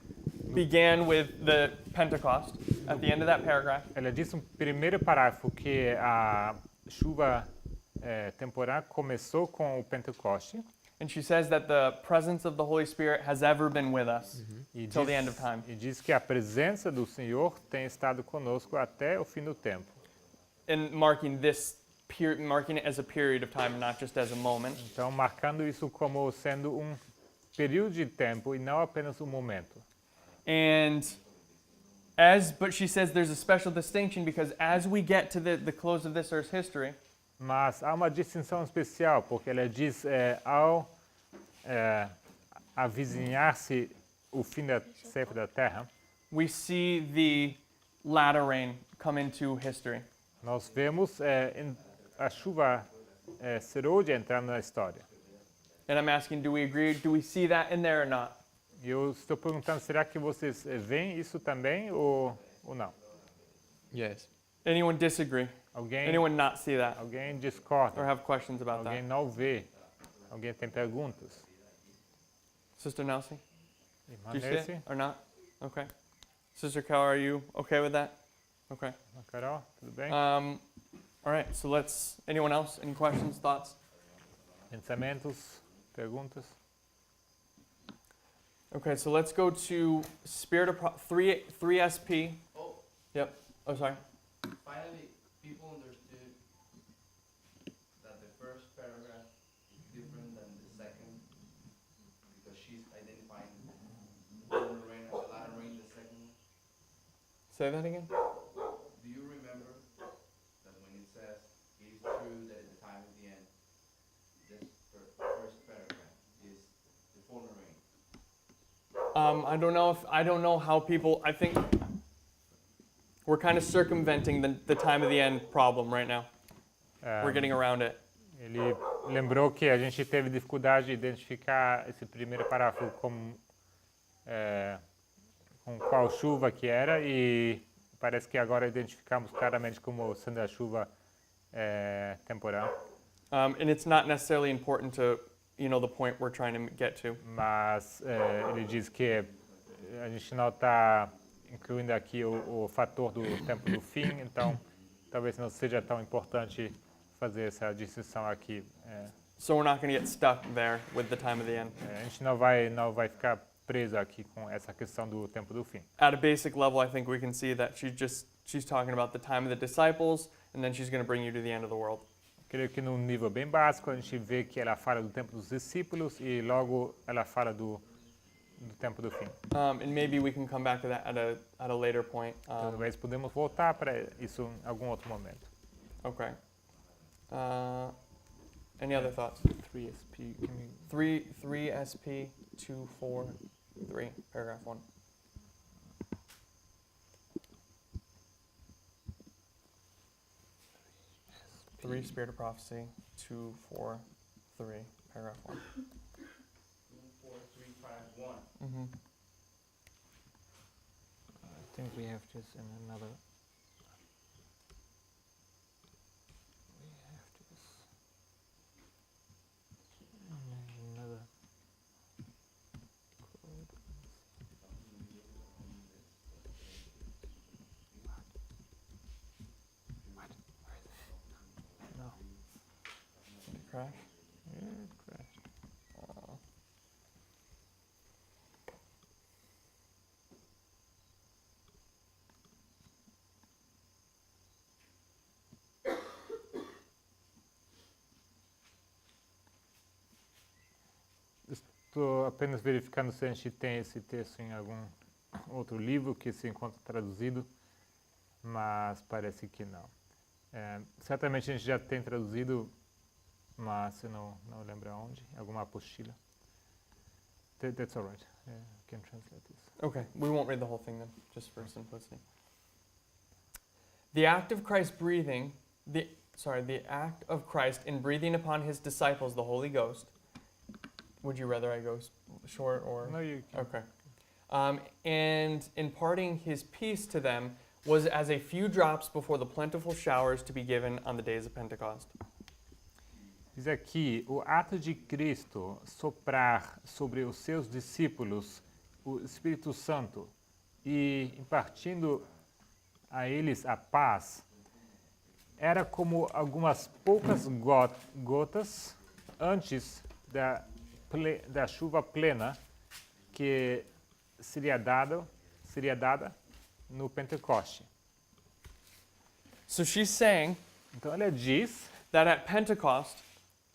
began with the Pentecost at the end of that paragraph. Ela diz no primeiro parágrafo que a chuva temporal começou com o Pentecoste. And she says that the presence of the Holy Spirit has ever been with us E till the end of time. e diz que a presença do Senhor tem estado conosco até o fim do tempo. And marking it as a period of time, not just as a moment. Então, marcando isso como sendo período de tempo e não apenas momento. But she says there's a special distinction because as we get to the close of this Earth's history, Mas há uma distinção especial, porque ela diz, ao avizinhar-se o fim da ceifa da terra, we see the latter rain come into history. nós vemos a chuva serôdia entrando na história. And I'm asking, do we agree? Do we see that in there or not? E eu estou perguntando, será que vocês veem isso também ou não? Yes. Anyone disagree? Anyone not see that Alguém or discorda? have questions about Alguém that? não vê? Alguém tem perguntas? Sister Nelsie, Irmã do you see Nancy? it or not? Okay. Sister Cal, are you okay with that? Okay. Irmã Carol, tudo bem? All right, so anyone else? Any questions, thoughts? Pensamentos, perguntas? Okay, so let's go to 3SP. Oh, Yep. Oh, sorry. finally, people understood that the first paragraph is different than the second because she's identifying the former rain as the latter rain, the second one. Say that again. Do you remember that when it says it is true that at the time of the end, this first paragraph is the former rain? I don't know how people. I think we're kind of circumventing the time of the end problem right now. We're getting around it. Ele lembrou que a gente teve dificuldade de identificar esse primeiro parágrafo com qual chuva que era e parece que agora identificamos claramente como sendo a chuva temporal. And it's not necessarily important to, the point we're trying to get to. Mas ele diz que a gente não está incluindo aqui o fator do tempo do fim, então talvez não seja tão importante fazer essa distinção aqui. So we're not going to get stuck there with the time of the end. A gente não vai ficar preso aqui com essa questão do tempo do fim. At a basic level, I think we can see that she's talking about the time of the disciples, and then she's going to bring you to the end of the world. Creio que num nível bem básico a gente vê que ela fala do tempo dos discípulos e logo ela fala do tempo do fim. And maybe we can come back to that at a later point. Talvez podemos voltar para isso em algum outro momento. Okay. Any other thoughts? 3SP, 3SP 243, paragraph 1. Three Spirit of Prophecy 243, paragraph 1. 24351. Mm-hmm. I think we have just another. Crash? Yeah, it crashed. Estou apenas verificando se a gente tem esse texto em algum outro livro que se encontra traduzido, mas parece que não. Certamente a gente já tem traduzido, mas eu não lembro onde, alguma apostila. That's all right. I can translate this. Okay, we won't read the whole thing then, just for simplicity. The act of Christ in breathing upon his disciples the Holy Ghost. Would you rather I go short or? No, you can. Okay. And imparting his peace to them was as a few drops before the plentiful showers to be given on the days of Pentecost. Diz aqui, o ato de Cristo soprar sobre os seus discípulos o Espírito Santo e impartindo a eles a paz, era como algumas poucas gotas antes da chuva plena que seria dada no Pentecoste. So she's saying Então ela diz that at Pentecost,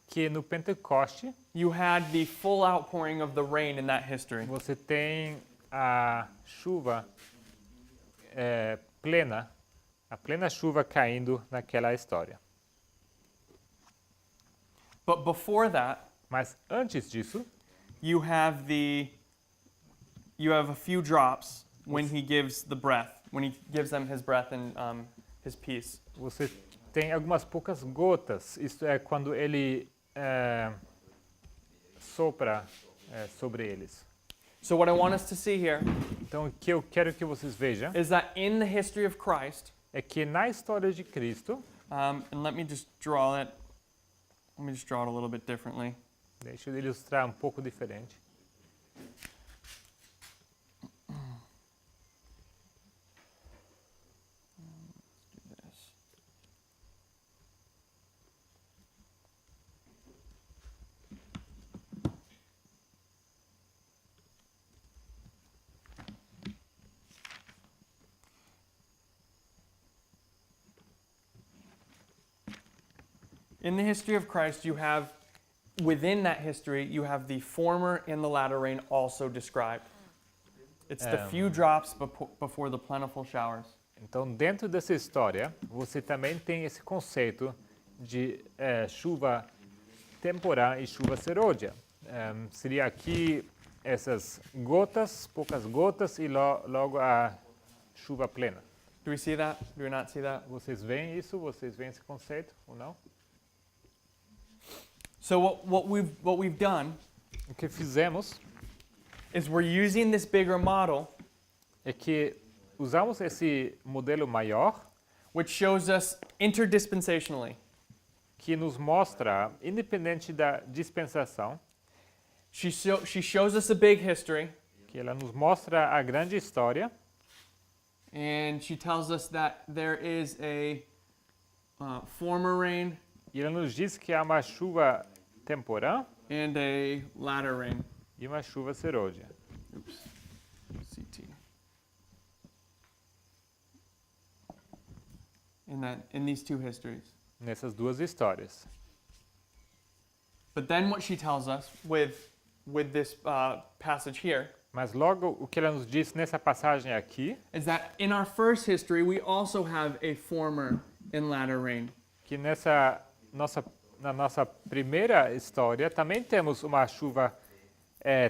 que no Pentecoste you had the full outpouring of the rain in that history. você tem a chuva plena, a plena chuva caindo naquela história. But before that, Mas antes disso, you have a few drops when he gives the breath, when he gives them his breath and his peace. você tem algumas poucas gotas. Isto é quando ele sopra sobre eles. So what I want us to see here Então, o que eu quero que vocês vejam is that in the history of Christ, é que na história de Cristo, and let me just draw it a little bit differently. deixa eu ilustrar um pouco diferente. In the history of Christ, within that history, you have the former and the latter rain also described. It's the few drops before the plentiful showers. Então, dentro dessa história, você também tem esse conceito de chuva temporã e chuva serôdia. Seria aqui essas gotas, poucas gotas, e logo a chuva plena. Do we see that? Do we not see that? Vocês veem isso? Vocês veem esse conceito ou não? So what we've done O que fizemos is we're using this bigger model, é que usamos esse modelo maior which shows us interdispensationally. que nos mostra, independente da dispensação, She shows us a big history, que ela nos mostra a grande história and she tells us that there is a former rain e ela nos diz que há uma chuva temporã and a latter rain. e uma chuva serôdia. Oops. CT. In these two histories. Nessas duas histórias. But then what she tells us with this passage here Mas logo o que ela nos diz nessa passagem aqui, is that in our first history we also have a former and latter rain. que na nossa primeira história também temos uma chuva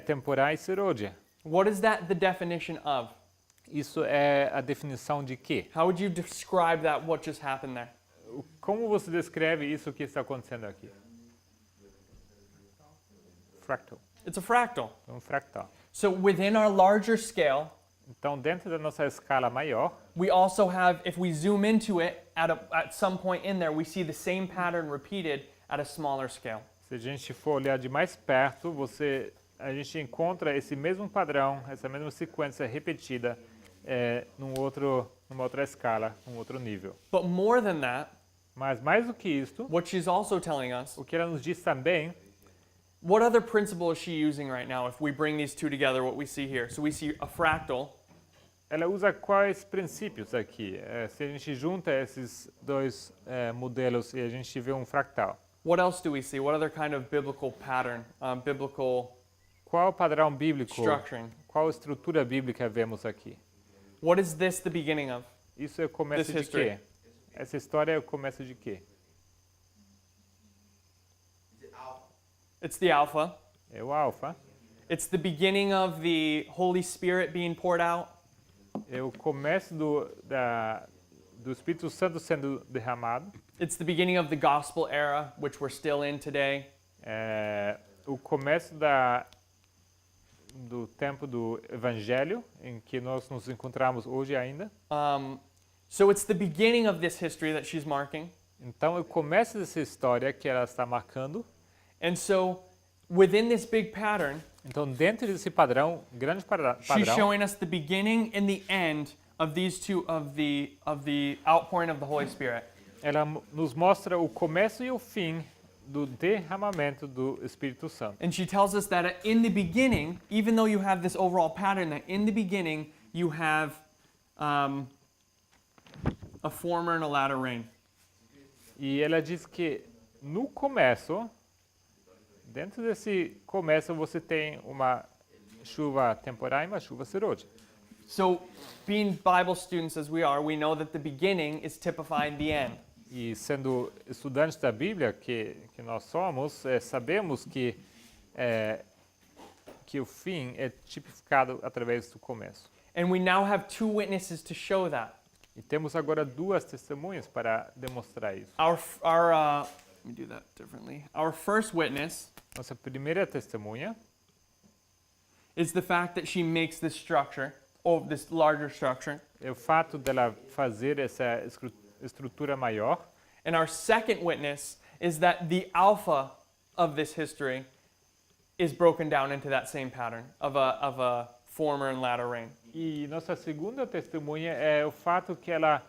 temporã e serôdia. What is that the definition of? Isso é a definição de quê? How would you describe that, what just happened there? Como você descreve isso que está acontecendo aqui? Fractal. It's a fractal. É um fractal. So within our larger scale, Então, dentro da nossa escala maior, we also have, if we zoom into it, at some point in there, we see the same pattern repeated at a smaller scale. se a gente for olhar de mais perto, a gente encontra esse mesmo padrão, essa mesma sequência repetida numa outra escala, num outro nível. But more than that, Mas mais do que isto, what she's also telling us, o que ela nos diz também, what other principle is she using right now if we bring these two together, what we see here? So we see a fractal, ela usa quais princípios aqui? Se a gente junta esses dois modelos e a gente vê um fractal, what else do we see? What other kind of biblical pattern, qual padrão bíblico, structuring? qual estrutura bíblica vemos aqui? What is this the beginning of? Isso é o começo This de history. quê? Essa história é o começo de quê? It's the Alpha. É o alfa. It's the beginning of the Holy Spirit being poured out. É o começo do Espírito Santo sendo derramado. It's the beginning of the gospel era, which we're still in today. É o começo do tempo do Evangelho, em que nós nos encontramos hoje ainda. So it's the beginning of this history that she's marking. Então, é o começo dessa história que ela está marcando. And so within this big pattern, Então, dentro desse padrão, grande she's padrão, showing us the beginning and the end of these two of the outpouring of the Holy Spirit. ela nos mostra o começo e o fim do derramamento do Espírito Santo. And she tells us that in the beginning, even though you have this overall pattern, that in the beginning you have a former and a latter rain. E ela diz que no começo, dentro desse começo, você tem uma chuva temporal e uma chuva serôdia. So, being Bible students as we are, we know that the beginning is typifying the end. E sendo estudantes da Bíblia, que nós somos, sabemos que o fim é tipificado através do começo. And we now have two witnesses to show that. E temos agora duas testemunhas para demonstrar isso. Let me do that differently. Our first witness Nossa primeira testemunha is the fact that she makes this structure, or this larger structure. é o fato dela fazer essa estrutura maior. And our second witness is that the alpha of this history is broken down into that same pattern of a former and latter rain. E nossa segunda testemunha é o fato que ela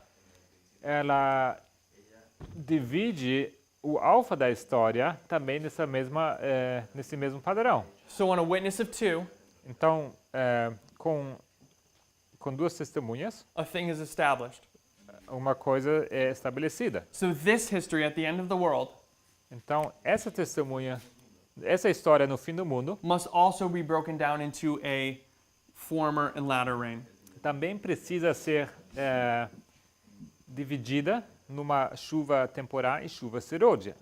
divide o alfa da história também nesse mesmo padrão. So on a witness of two, Então, com duas testemunhas, a thing is established. uma coisa é estabelecida. So this history at the end of the world Então, essa testemunha, essa história no fim do mundo, must also be broken down into a former and latter rain. também precisa ser dividida numa chuva temporal e chuva serôdia,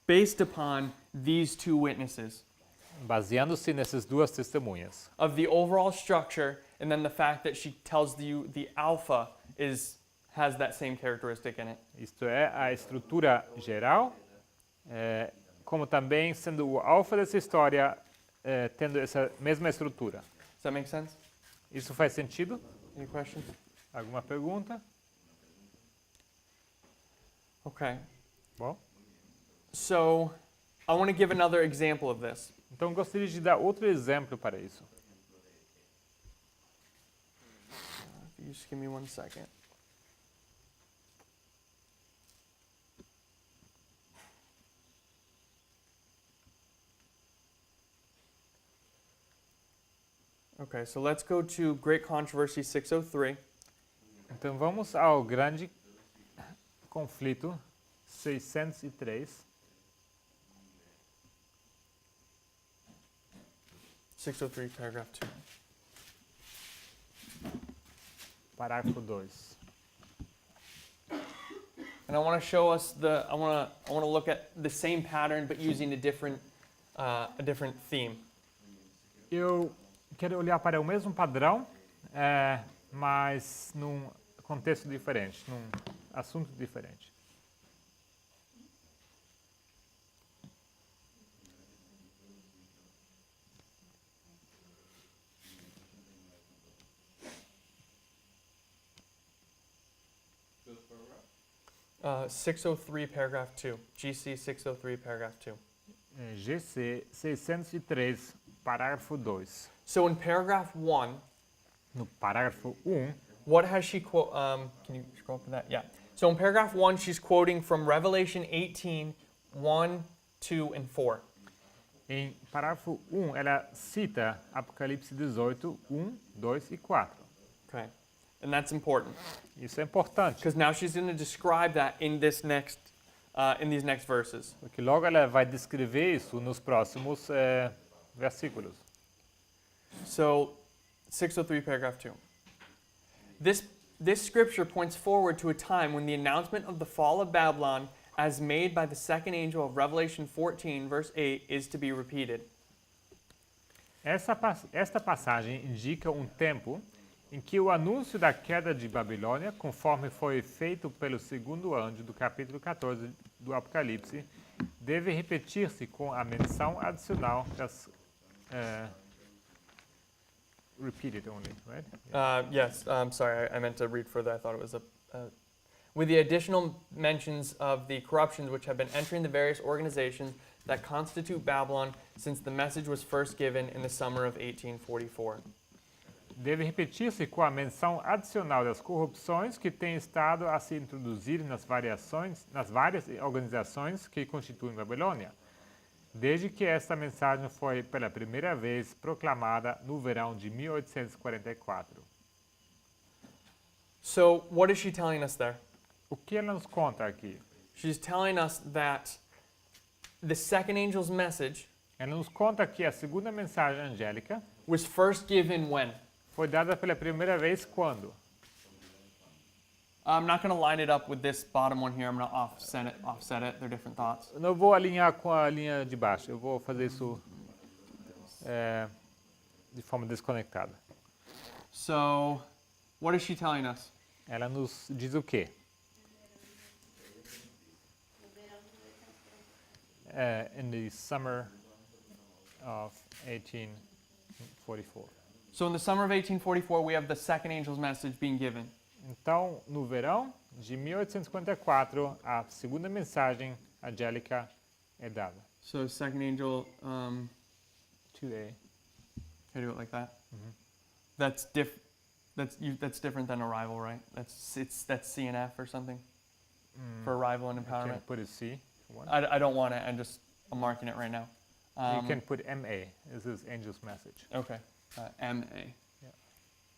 Based upon these two witnesses baseando-se nessas duas testemunhas. of the overall structure, and then the fact that she tells you the alpha has that same characteristic in it. Isto é, a estrutura geral, como também sendo o alfa dessa história, tendo essa mesma estrutura. Does that make sense? Isso faz sentido? Any questions? Alguma pergunta? Okay. Bom, So I want to give another example of this. então gostaria de dar outro exemplo para isso. If you just give me 1 second. Okay, so let's go to Great Controversy 603. Então vamos ao grande conflito 603. 603, paragraph 2. Parágrafo 2. And I want to show us I want to look at the same pattern but using a different theme. Eu quero olhar para o mesmo padrão, mas num contexto diferente, num assunto diferente. Uh, 603, paragraph 2. GC 603, paragraph 2. GC 603, parágrafo 2. So in paragraph 1, No parágrafo 1, what has she quote? Can you scroll up to that? Yeah. So in paragraph 1, she's quoting from Revelation 18, 1, 2, and 4. em parágrafo 1, ela cita Apocalipse 18, 1, 2 e 4. Okay. And that's important Isso é importante, because now she's going to describe that in these next verses. porque logo ela vai descrever isso nos próximos versículos. So, 603, paragraph 2. This scripture points forward to a time when the announcement of the fall of Babylon, as made by the second angel of Revelation 14, verse 8, is to be repeated. Esta passagem indica um tempo em que o anúncio da queda de Babilônia, conforme foi feito pelo segundo anjo do capítulo 14 do Apocalipse, deve repetir-se com a menção adicional das... repeated only, right? Yes, sorry, I meant to read further. I thought it was with the additional mentions of the corruptions which have been entering the various organizations that constitute Babylon since the message was first given in the summer of 1844. Deve repetir-se com a menção adicional das corrupções que têm estado a se introduzir nas várias organizações que constituem Babilônia, desde que esta mensagem foi pela primeira vez proclamada no verão de 1844. So, what is she telling us there? O que ela nos conta aqui? She's telling us that the second angel's message Ela nos conta que a segunda mensagem angélica was first given when? foi dada pela primeira vez quando? I'm not going to line it up with this bottom one here. I'm going to offset it. They're different thoughts. Eu não vou alinhar com a linha de baixo, eu vou fazer isso de forma desconectada. So, what is she telling us? Ela nos diz o quê? In the summer of 1844. So, in the summer of 1844, we have the second angel's message being given. Então, no verão de 1854, a segunda mensagem angélica é dada. So, second angel, 2A. can I do it like that? That's different than arrival, right? That's CNF or something for arrival and You empowerment. can put a C. If you want. I don't want it. I'm marking it right now. You can put MA. This is angel's message. Okay, MA. Yeah.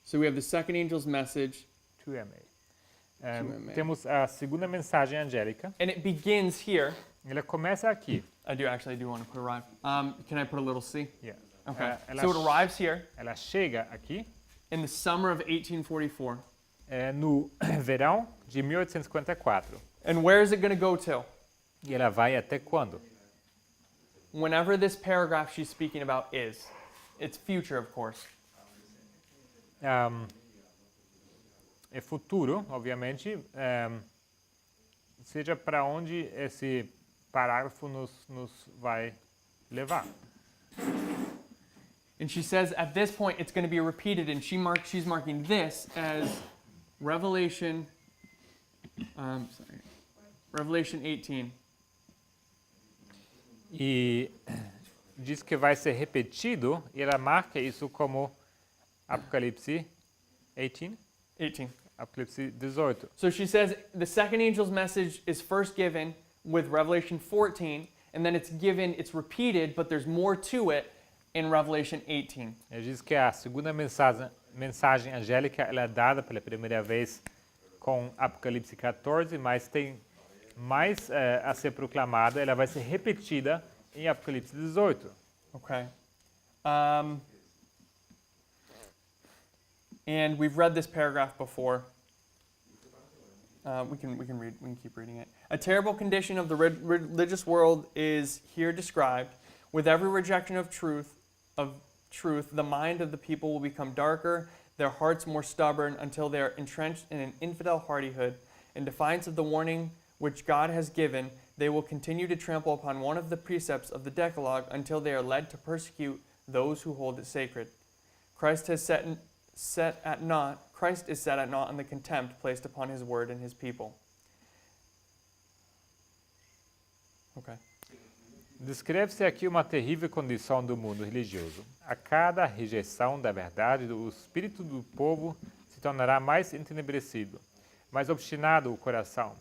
So we have the second angel's message, 2MA. 2MA. Temos a segunda mensagem angélica. and it begins here. Ela começa aqui. I do want to put arrive. Can I put a little C? Yeah. Okay. Ela, So it arrives here ela chega aqui in the summer of 1844. no verão de 1854. And where is it going to go to? E ela vai até quando? Whenever this paragraph she's speaking about is. It's future, of course. É futuro, obviamente, seja para onde esse parágrafo nos vai levar. And she says at this point it's going to be repeated, and she's marking this as Revelation. Revelation 18. E diz que vai ser repetido, e ela marca isso como Apocalipse 18, 18. Apocalipse 18. So she says the second angel's message is first given with Revelation 14, and then it's repeated, but there's more to it in Revelation 18. Ela diz que a segunda mensagem angélica ela é dada pela primeira vez com Apocalipse 14, mas tem mais a ser proclamada, ela vai ser repetida em Apocalipse 18. Okay. And we've read this paragraph before. We can keep reading it. A terrible condition of the religious world is here described. With every rejection of truth, the mind of the people will become darker, their hearts more stubborn, until they are entrenched in an infidel hardihood. In defiance of the warning which God has given, they will continue to trample upon one of the precepts of the Decalogue until they are led to persecute those who hold it sacred. Christ is set at naught in the contempt placed upon his word and his people. Okay. Descreve-se aqui uma terrível condição do mundo religioso. A cada rejeição da verdade, o espírito do povo se tornará mais entenebrecido, mais obstinado o coração,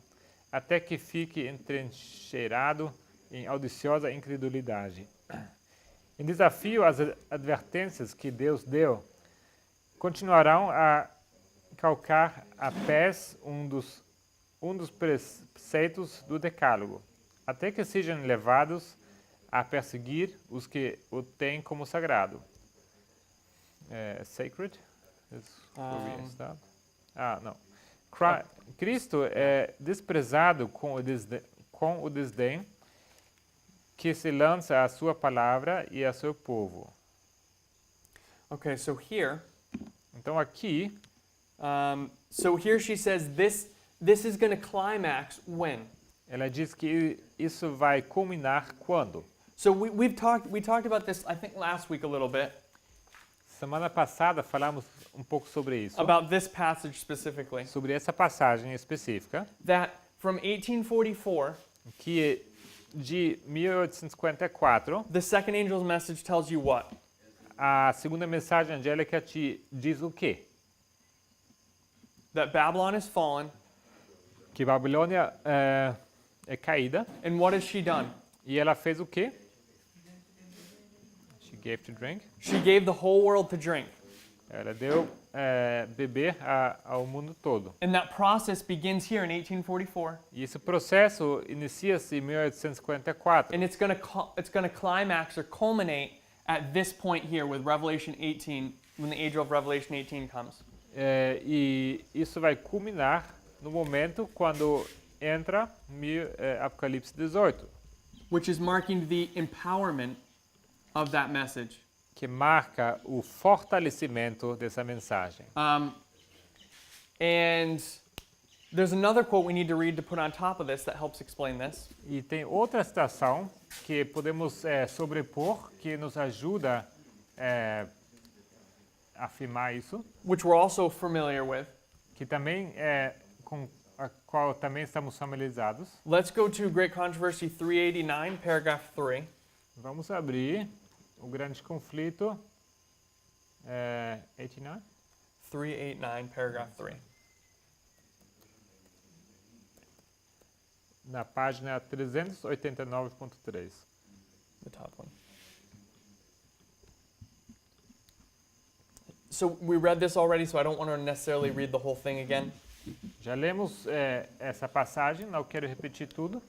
até que fique entrincheirado em audaciosa incredulidade. Em desafio às advertências que Deus deu, continuarão a calcar a pés um dos preceitos do Decálogo, até que sejam levados a perseguir os que o têm como sagrado. Sacred? Não. Cristo é desprezado com o desdém que se lança a sua palavra e a seu povo. Okay, so here, Então aqui, she says this is going to climax when? ela diz que isso vai culminar quando? So we talked about this I think last week a little bit Semana passada falamos um pouco sobre isso, about this passage specifically. sobre essa passagem específica, That from 1844, que de 1854, the second angel's message tells you what? a segunda mensagem angélica te diz o quê? That Babylon is fallen, Que Babilônia é caída, and what has she done? e ela fez o quê? She gave to drink. She gave the whole world to drink. Ela deu beber ao mundo todo. And that process begins here in 1844. E esse processo inicia-se em 1854. And it's going to climax or culminate at this point here with Revelation 18, when the angel of Revelation 18 comes. E isso vai culminar no momento quando entra Apocalipse 18, Which is marking the empowerment of that message. que marca o fortalecimento dessa mensagem. And there's another quote we need to read to put on top of this that helps explain this. E tem outra citação que podemos sobrepor, que nos ajuda a afirmar isso, Which we're also familiar with. que também com a qual também estamos familiarizados. Let's go to Great Controversy 389, paragraph 3. Vamos abrir o grande conflito 89. 389, paragraph 3. Na página 389.3. The top one. So we read this already, so I don't want to necessarily read the whole thing again. Já lemos essa passagem, não quero repetir tudo.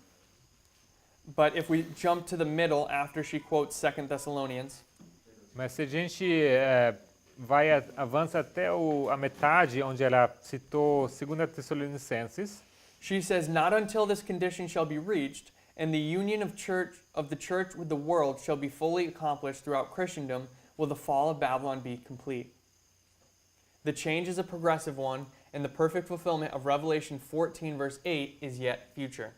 But if we jump to the middle after she quotes 2 Thessalonians, Mas se a gente avança até a metade, onde ela citou 2 Tessalonicenses, she says, "Not until this condition shall be reached, and the union of the church with the world shall be fully accomplished throughout Christendom, will the fall of Babylon be complete. The change is a progressive one, and the perfect fulfillment of Revelation 14, verse 8 is yet future."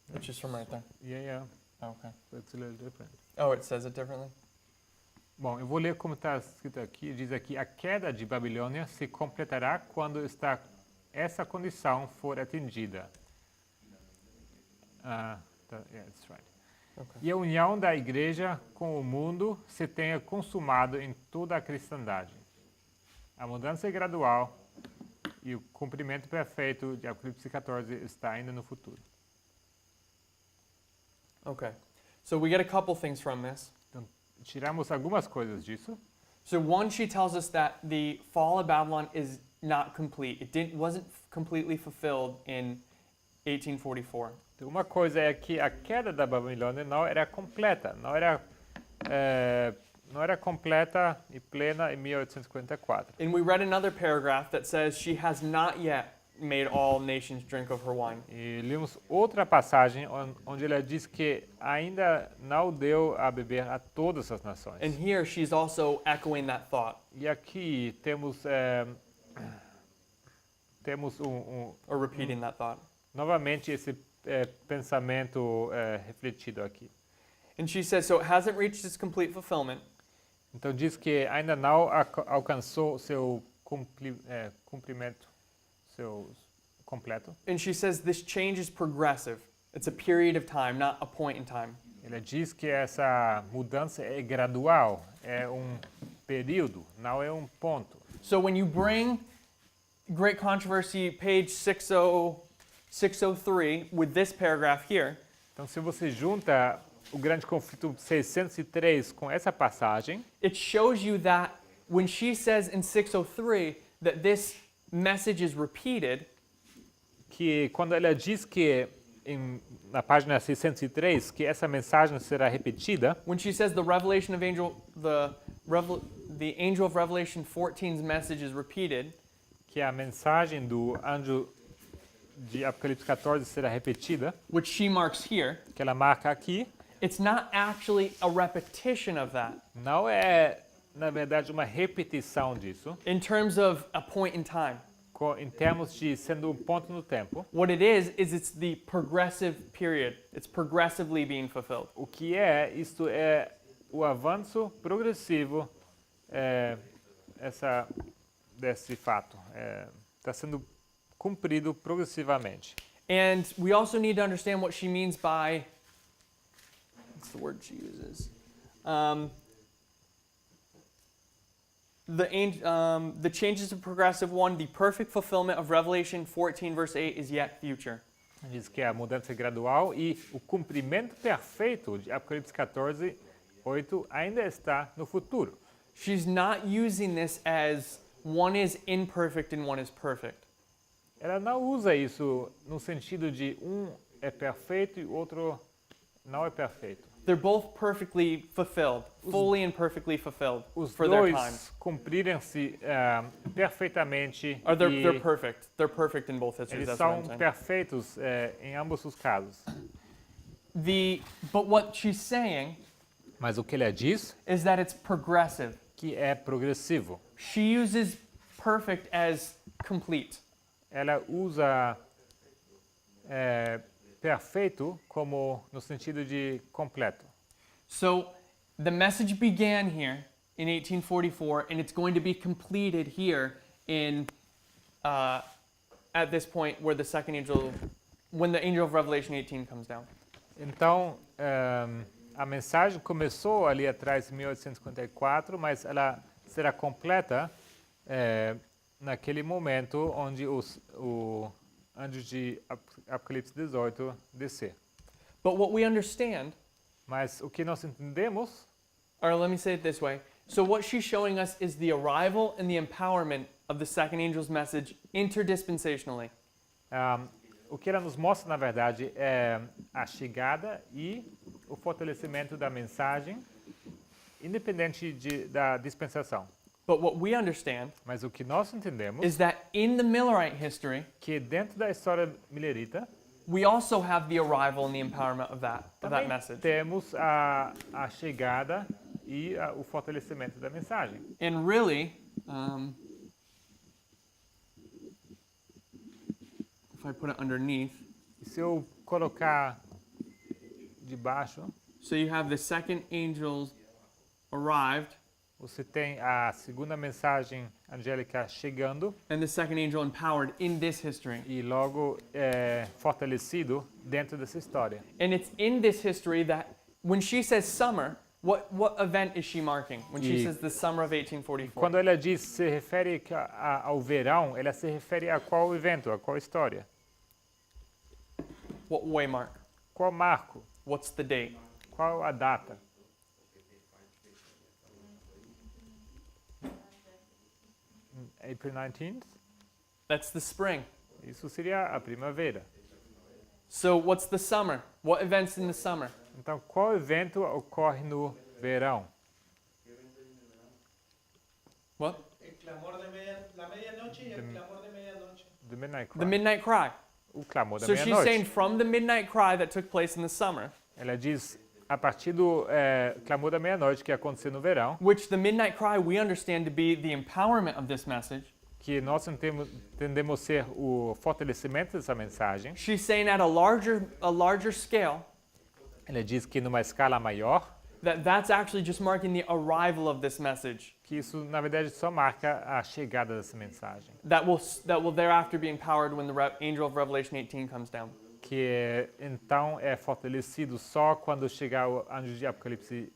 Which is from right there. yeah, Oh, okay. it's a little different. Oh, it says it differently? Bom, eu vou ler como está escrito aqui. Diz aqui: a queda de Babilônia se completará quando essa condição for atendida. Yeah, that's right. Okay. E a união da igreja com o mundo se tenha consumado em toda a cristandade. A mudança é gradual e o cumprimento perfeito de Apocalipse 14 está ainda no futuro. Okay. So we get a couple things from this. Então, tiramos algumas coisas disso. So one, she tells us that the fall of Babylon is not complete. Wasn't completely fulfilled in 1844. Então, uma coisa é que a queda da Babilônia não era completa, não era completa e plena em 1854. And we read another paragraph that says she has not yet made all nations drink of her wine. E lemos outra passagem onde ela diz que ainda não deu a beber a todas as nações. And here she's also echoing that thought, E aqui temos or repeating that thought. novamente esse pensamento refletido aqui. And she says, so it hasn't reached its complete fulfillment, Então diz que ainda não alcançou seu cumprimento, seu completo. and she says this change is progressive. It's a period of time, not a point in time. Ela diz que essa mudança é gradual, é período, não é ponto. So when you bring Great Controversy, page 603, with this paragraph here, Então se você junta o grande conflito 603 com essa passagem, it shows you that when she says in 603 that this message is repeated, que quando ela diz que na página 603 que essa mensagem será repetida, when she says the angel of Revelation 14's message is repeated, que a mensagem do anjo de Apocalipse 14 será repetida, which she marks here, que ela marca aqui, it's not actually a repetition of that não é, na verdade, uma repetição disso, in terms of a point in time. em termos de sendo um ponto no tempo. What it is it's the progressive period. It's progressively being fulfilled. O que é, isto é o avanço progressivo desse fato. Está sendo cumprido progressivamente. And we also need to understand what she means by, what's the word she uses? The changes of progressive one, the perfect fulfillment of Revelation 14 verse 8 is yet future. Diz que é a mudança gradual e o cumprimento perfeito de Apocalipse 14, 8 ainda está no futuro. She's not using this as one is imperfect and one is perfect. Ela não usa isso no sentido de um é perfeito e o outro não é perfeito. They're both perfectly fulfilled, fully and perfectly fulfilled Os for their time. dois cumprirem-se perfeitamente Or they're e perfect. They're perfect in both histories. eles That's what são I'm saying. perfeitos em ambos os casos. But what she's saying Mas o que ela diz is that it's progressive. que é progressivo. She uses perfect as complete. Ela usa perfeito como no sentido de completo. So the message began here in 1844, and it's going to be completed here at this point where when the angel of Revelation 18 comes down. Então, a mensagem começou ali atrás em 1854, mas ela será completa naquele momento onde o anjo de Apocalipse 18 descer. But what we understand, Mas o que nós entendemos, or let me say it this way. So what she's showing us is the arrival and the empowerment of the second angel's message interdispensationally. o que ela nos mostra, na verdade, é a chegada e o fortalecimento da mensagem, independente da dispensação. But what we understand Mas o que nós entendemos is that in the Millerite history, que dentro da história milerita we also have the arrival and the empowerment of that também message. temos a chegada e o fortalecimento da mensagem. And really, if I put it underneath, E se eu colocar debaixo, so you have the second angel arrived você tem a segunda mensagem angélica chegando and the second angel empowered in this history. e logo fortalecido dentro dessa história. And it's in this history that when she says summer, what event is she marking when she E says the summer of 1844? Quando ela diz se refere ao verão, ela se refere a qual evento, a qual história? What waymark? Qual marco? What's the date? Qual a data? April 19th? That's the spring. Isso seria a primavera. So what's the summer? What events in the summer? Então, qual evento ocorre no verão? What? The Midnight Cry. The midnight cry. O clamor da So she's meia-noite. saying from the midnight cry that took place in the summer, Ela diz a partir do clamor da meia-noite que aconteceu no verão, which the midnight cry we understand to be the empowerment of this message. que nós entendemos ser o fortalecimento dessa mensagem. She's saying at a larger scale Ela diz que numa escala maior, that's actually just marking the arrival of this message que isso na verdade só marca a chegada dessa mensagem, that will thereafter be empowered when the angel of Revelation 18 comes down. que então é fortalecido só quando chegar o anjo de Apocalipse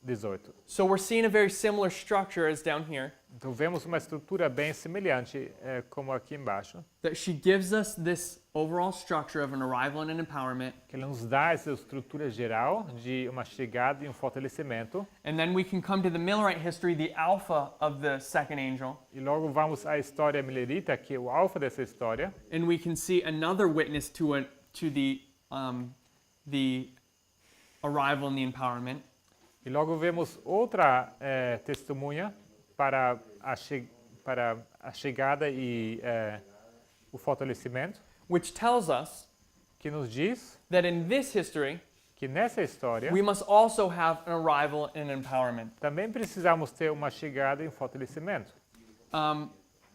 18. So we're seeing a very similar structure as down here, Então vemos uma estrutura bem semelhante como aqui embaixo, that she gives us this overall structure of an arrival and an empowerment, que ela nos dá essa estrutura geral de uma chegada e um fortalecimento, and then we can come to the Millerite history, the alpha of the second angel, e logo vamos à história milerita, que é o alfa dessa história, and we can see another witness to the arrival and the empowerment. e logo vemos outra testemunha para a chegada e o fortalecimento, Which tells us que nos diz that in this history, que nessa história we must also have an arrival and an empowerment. também precisamos ter uma chegada e um fortalecimento.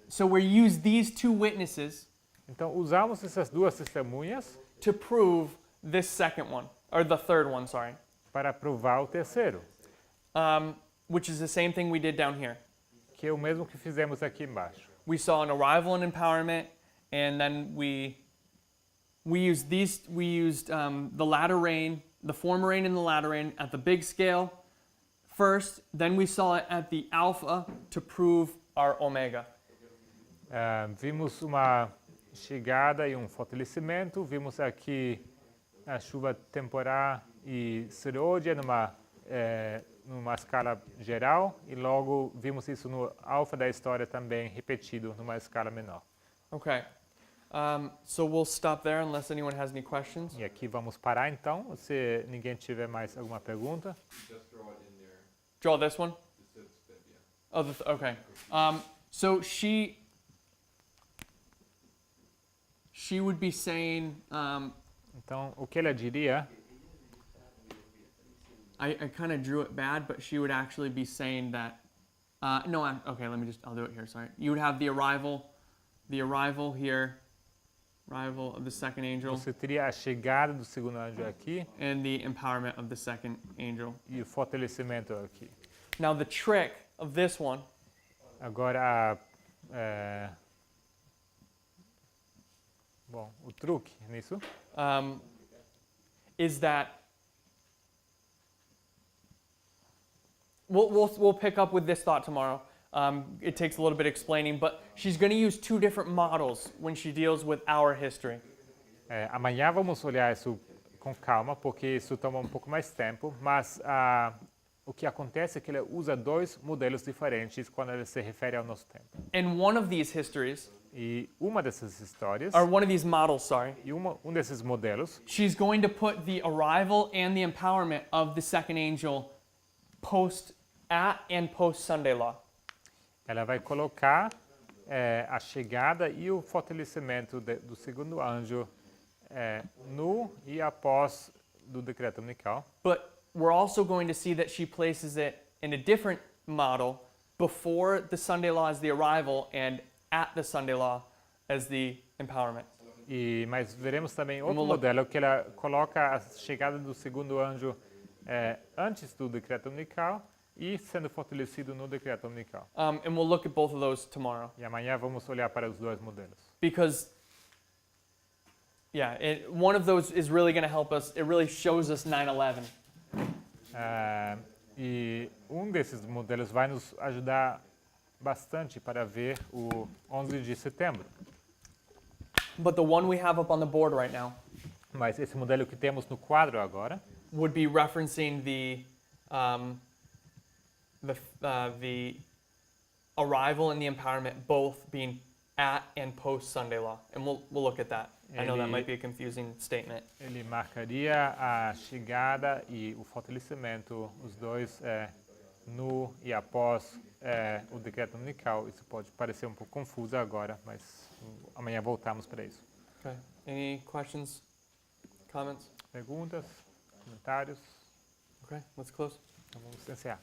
So we use these two witnesses Então usamos essas duas testemunhas to prove this second one, or the third one, sorry, para provar o terceiro, which is the same thing we did down here. que é o mesmo que fizemos aqui embaixo. We saw an arrival and empowerment, and then we used the latter rain, the former rain and the latter rain at the big scale first. Then we saw it at the alpha to prove our omega. Vimos uma chegada e um fortalecimento, vimos aqui a chuva temporal e serôdia numa escala geral, e logo vimos isso no alfa da história também repetido numa escala menor. Okay. So we'll stop there unless anyone has any questions. E aqui vamos parar então, se ninguém tiver mais alguma pergunta. Draw this one. Oh, okay. So she would be saying, Então, o que ela diria? I kind of drew it bad, but she would actually be saying that, okay, I'll do it here, sorry. You would have the arrival here, arrival of the second angel, Você teria a chegada do segundo anjo aqui and the empowerment of the second angel. e o fortalecimento aqui. Now the trick of this one Agora, o truque nisso is that we'll pick up with this thought tomorrow. It takes a little bit explaining, but she's going to use two different models when she deals with our history. amanhã vamos olhar isso com calma, porque isso toma um pouco mais tempo, mas o que acontece é que ela usa dois modelos diferentes quando ela se refere ao nosso tempo. And one of these histories, E uma dessas histórias, or one of these models, sorry, e desses modelos, she's going to put the arrival and the empowerment of the second angel at and post Sunday law. ela vai colocar a chegada e o fortalecimento do segundo anjo no e após do decreto unical. But we're also going to see that she places it in a different model before the Sunday law as the arrival and at the Sunday law as the empowerment. Mas veremos também outro Vamos lá. modelo que ela coloca a chegada do segundo anjo antes do decreto unical e sendo fortalecido no decreto unical. And we'll look at both of those tomorrow. E amanhã vamos olhar para os dois modelos. Because, one of those is really going to help us. It really shows us 9/11. E desses modelos vai nos ajudar bastante para ver o 11 de setembro. But the one we have up on the board right now Mas esse modelo que temos no quadro agora would be referencing the arrival and the empowerment both being at and post Sunday law, and we'll look at that. I know that might be a confusing statement. ele marcaria a chegada e o fortalecimento, os dois no e após o decreto unical. Isso pode parecer um pouco confuso agora, mas amanhã voltamos para isso. Okay. Any questions, comments? Perguntas, comentários? Okay, let's close. Então vamos encerrar.